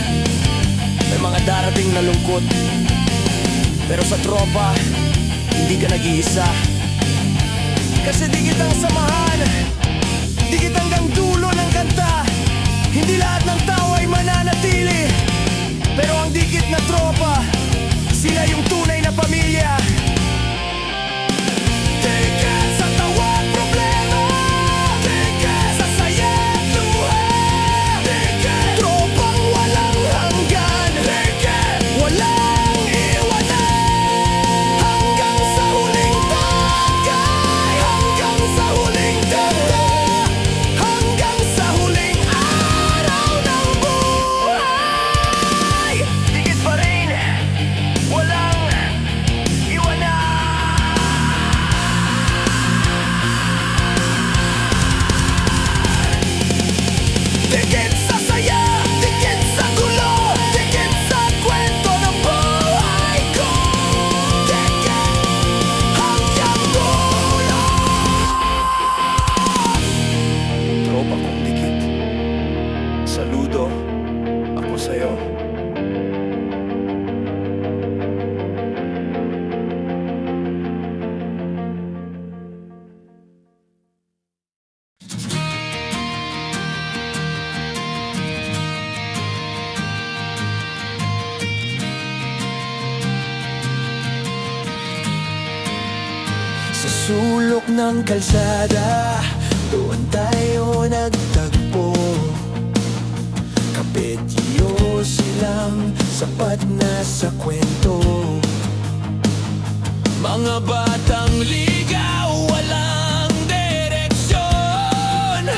may mga darating na lungkot, pero sa tropa, hindi ka nag-iisa. Kasi di kitang samahan, di kitang hanggang dulo ng kanta. Hindi lahat ng tao ay mananatili, pero ang dikit na tropa, sila yung tunay na pamilya. Dikit sa tawa at problema, dikit sa saya at luha, dikit tropang walang hanggan, dikit walang iwanan, hanggang sa huling tagay, hanggang sa huling tanda, hanggang sa huling araw ng buhay. Dikit pa rin, walang iwanan. Dikit sa saya, dikit sa gulo, dikit sa kwento ng buhay ko, dikit hanggang dulo. Tropa kong dikit, saludo ako sa'yo. Sa sulok ng kalsada, doon tayo nagtagpo. Kapityo silang sapat na sa kwento. Mga batang ligaw, walang direksyon,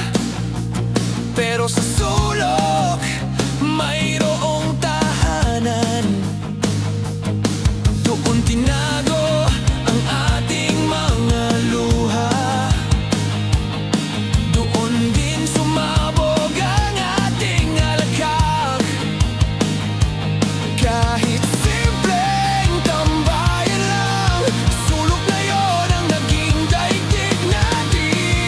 pero sa sulok, mayroong tahanan. Doon tinago ang ating mga luha, doon din sumabog ang ating alakak. Kahit simpleng tambayan lang, sulok na yon ang naging daigdig natin.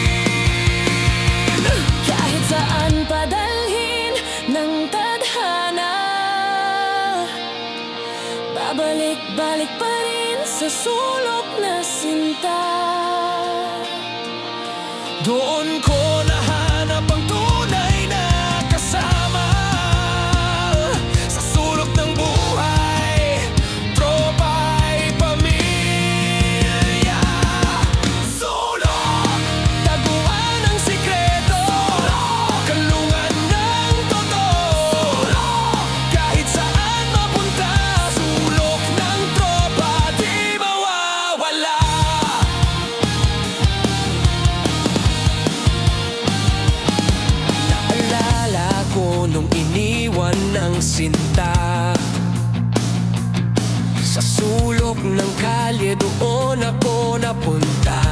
Kahit saan padalhin ng tadhana, babalik-balik pa rin sa sulok na sinta. Doon ko nahanap ang tunay na kasama. Sa sulok ng buhay, tropa ay pamilya. Sulok, taguan ng sikreto, kalungan ng totoo. Kahit saan mapunta, sulok ng tropa di mawawala. Naalala ko nung iniwan ng sinta, sa sulok ng kalye doon ako napunta.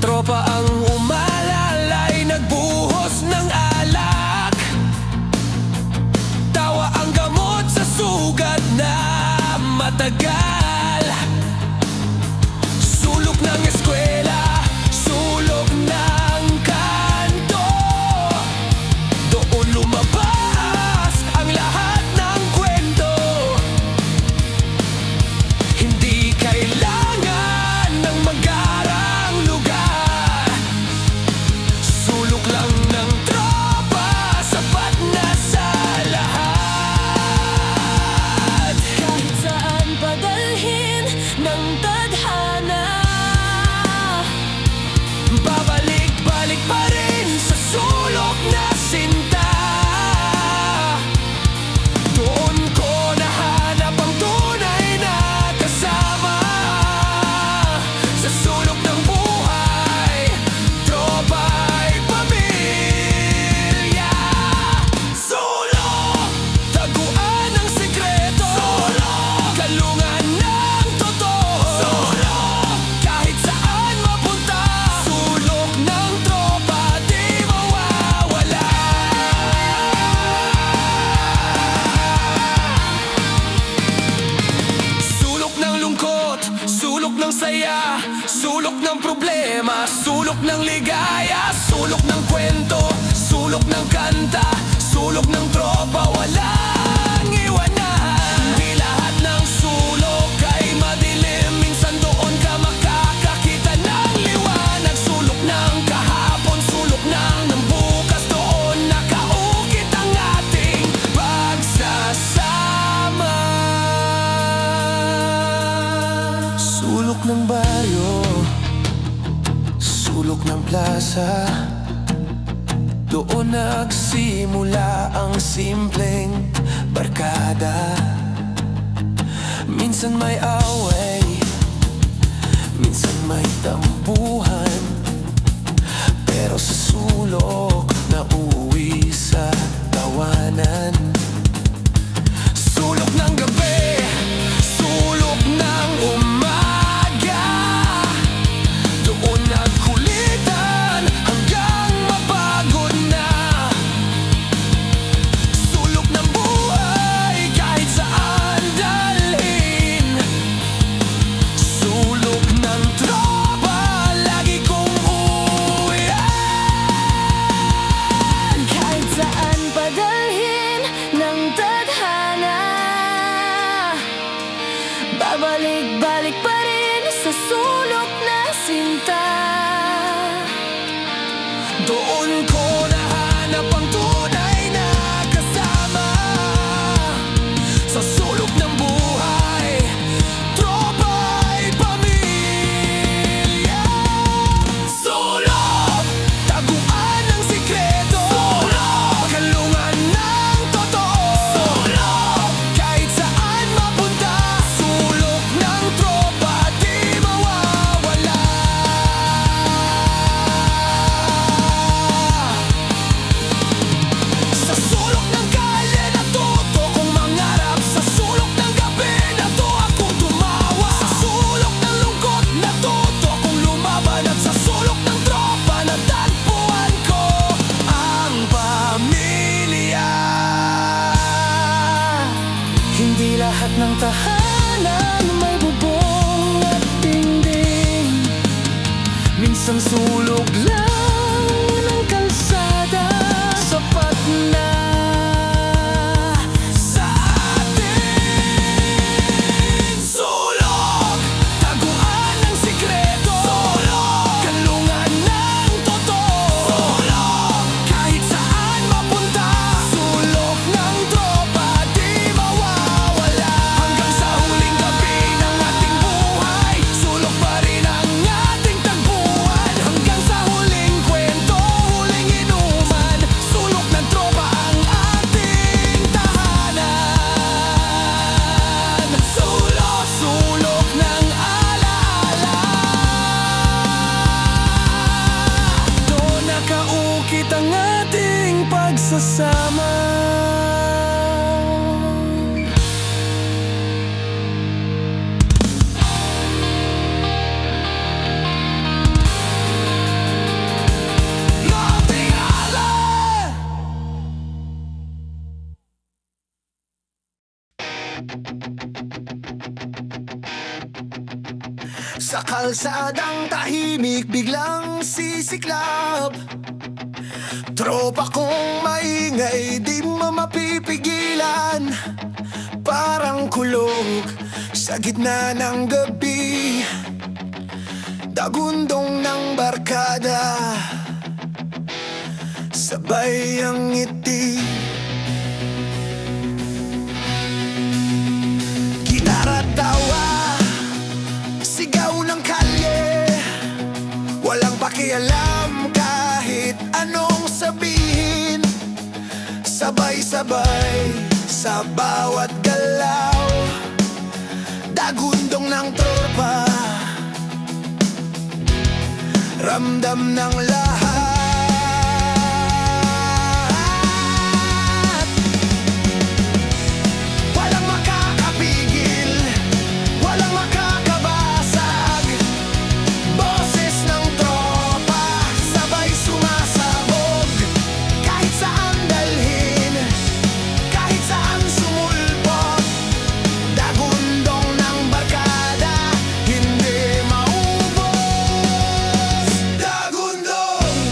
Tropa ang umalalay, nagbuhos ng alak, tawa ang gamot sa sugat na matagal. Sulok ng eskwela, sulok ng kanto, doon lumabas ang lahat ng kwento. Hindi kailangan ng magarang lugar, sulok lang ng tropa, sapat na sa lahat. Kahit saan padalhin ng tadhana, Babalik-balik pa rin sa sulok na sinta. Doon ko nahanap ang tunay na kasama. Sa sulok ng buhay, tropa ay pamilya. Sulok, taguan ng sikreto, kalungan ng totoo. Kahit saan mapunta, sulok ng tropa di mawawala. Sulok ng lungkot, sulok ng saya, sulok ng problema, sulok ng ligaya, sulok ng kwento, sulok ng pag-asa. Doon nagsimula ang simpleng barkada. Minsan may away, minsan may tampuhan, pero sa sulok na uwi sa tawanan. Sulok ng gabi, sulok ng umaga, doon nagkulitan hanggang mapagod na. Sulok ng buhay kahit saan dalhin, sulok ng tropa lagi kong uwian. Kahit saan padalhin ng tadhana, babalik-balik pa rin sa sulok na sinta. Doon ko nahanap ang tunay na kasama. Sa sulok ng buhay, tropa ay pamilya. Sulok, taguan ng sikreto. Sulok, kalungan ng totoo. Sulok, kahit saan mapunta, sulok ng tropa di mawawala. Sa sulok ng kalye natuto kong mangarap, sa sulok ng gabi nato akong tumawa. Sa sulok ng lungkot natuto kong lumaban, at sa sulok ng tropa natagpuan ko ang pamilya. Hindi lahat ng tahanan may bubong at dingding. Minsan sulog lang ng kalsada, sapat na. Sa atin, sulok, taguan ng sikreto. Sulok, kalungan ng totoo. Sulok, kahit saan mapunta, sulok ng tropa di mawawala. Hanggang sa huling gabi ng ating buhay, sulok pa rin ang ating tagpuan. Hanggang sa huling kwento, huling inuman, sulok ng tropa ang ating tahanan. Sulok, sulok ng alaala, doon nakaukit ang ating pagsasama. Matingala! Sa kalsadang tahimik biglang sisiklab, tropa kong maingay di mo mapipigilan. Parang kulog sa gitna ng gabi, dagundong ng barkada, sabay ang ngiti. Gitara at tawa, sigaw ng kalye, walang pakialam kahit anong sabihin. Sabay-sabay sa bawat galaw, dagundong ng tropa, ramdam ng lahat. Walang makakapigil, walang makakabasag, boses ng tropa sabay sumasabog. Kahit saan dalhin, kahit saan sumulpot, dagundong ng barkada hindi maubos. Dagundong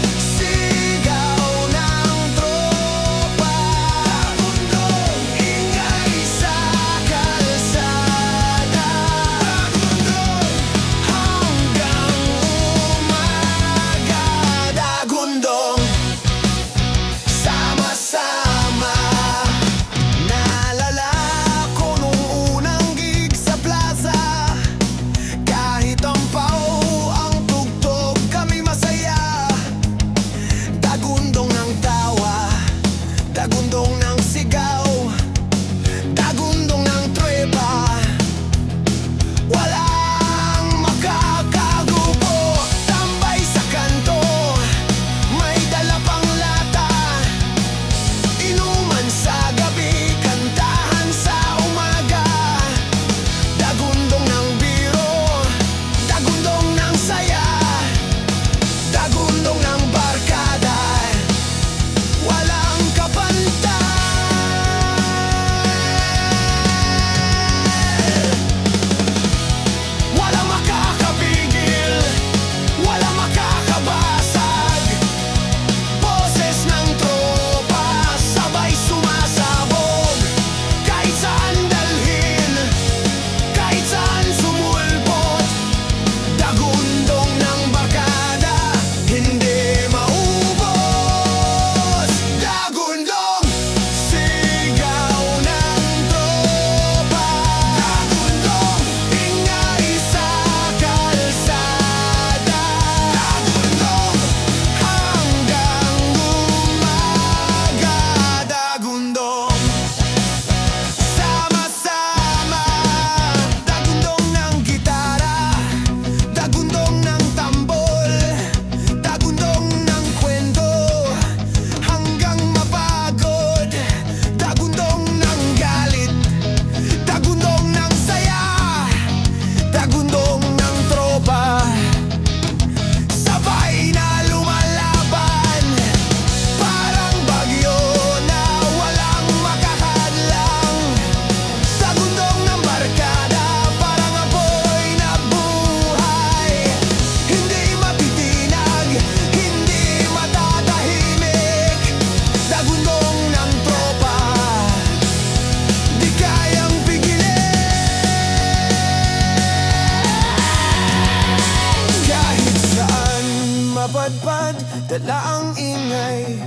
Dala ang ingay,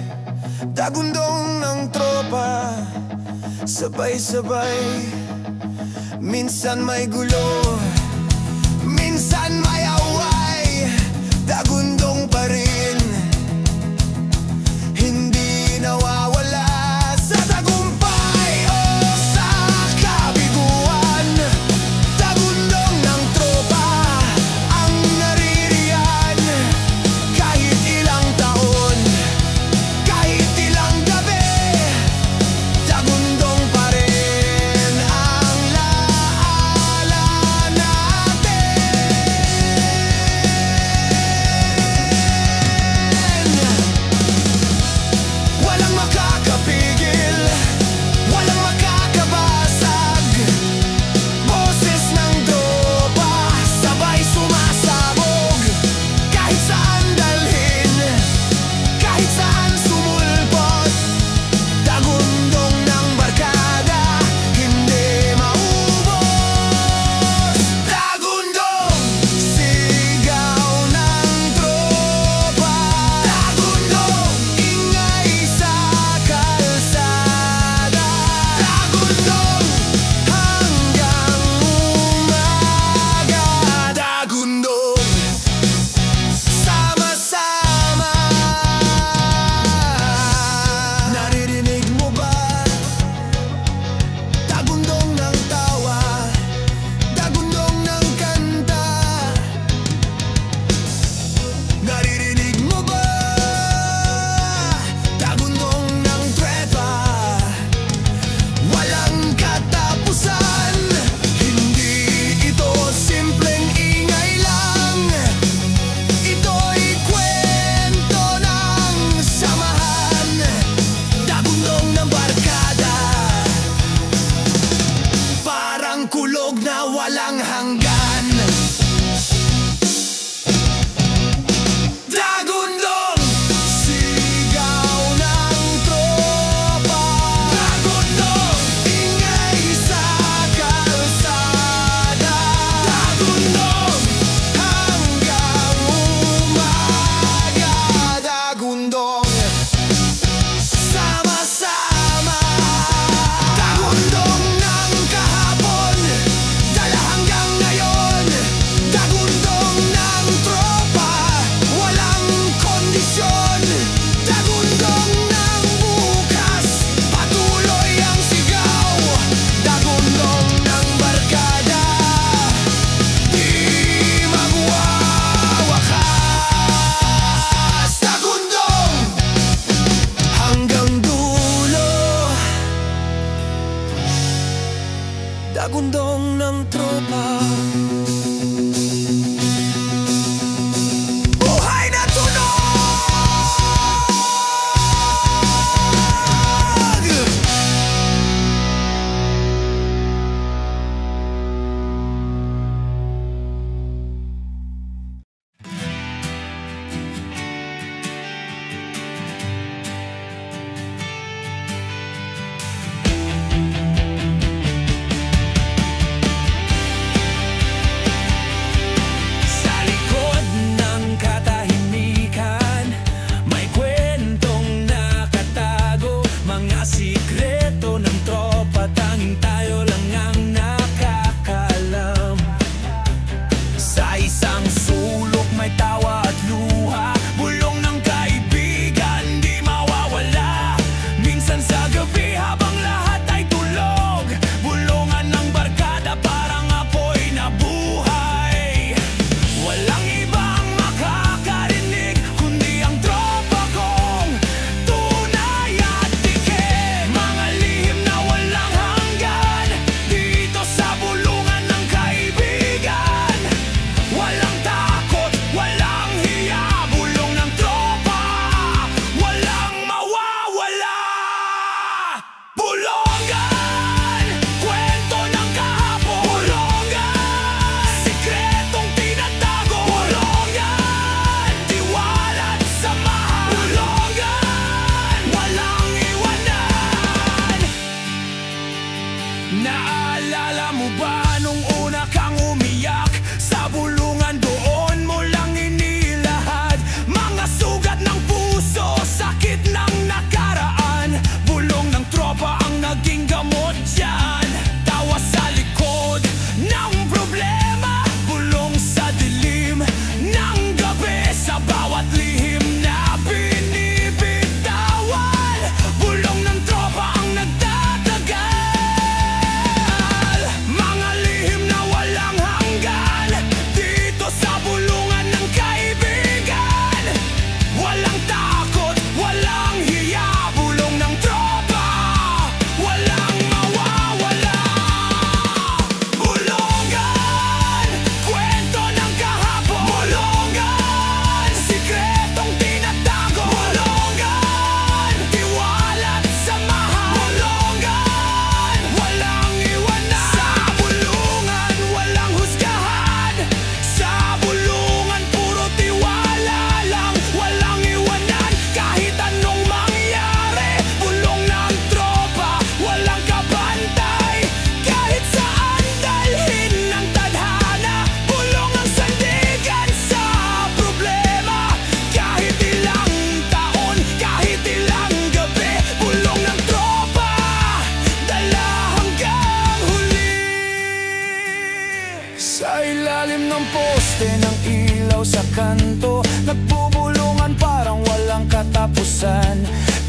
dagundong ng tropa, sabay-sabay. Minsan may gulo, minsan may away, dagundong pa rin, hindi nawawala sa tagumpay o sa kabiguan. Dagundong ng tropa ang naririyan, kahit ilang taon, kahit ilang gabi, dagundong pa rin ang laala natin.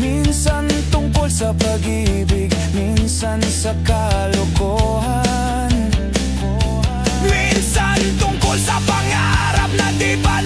Minsan tungkol sa pag-ibig, minsan sa kalokohan. Minsan tungkol sa pangarap na di pa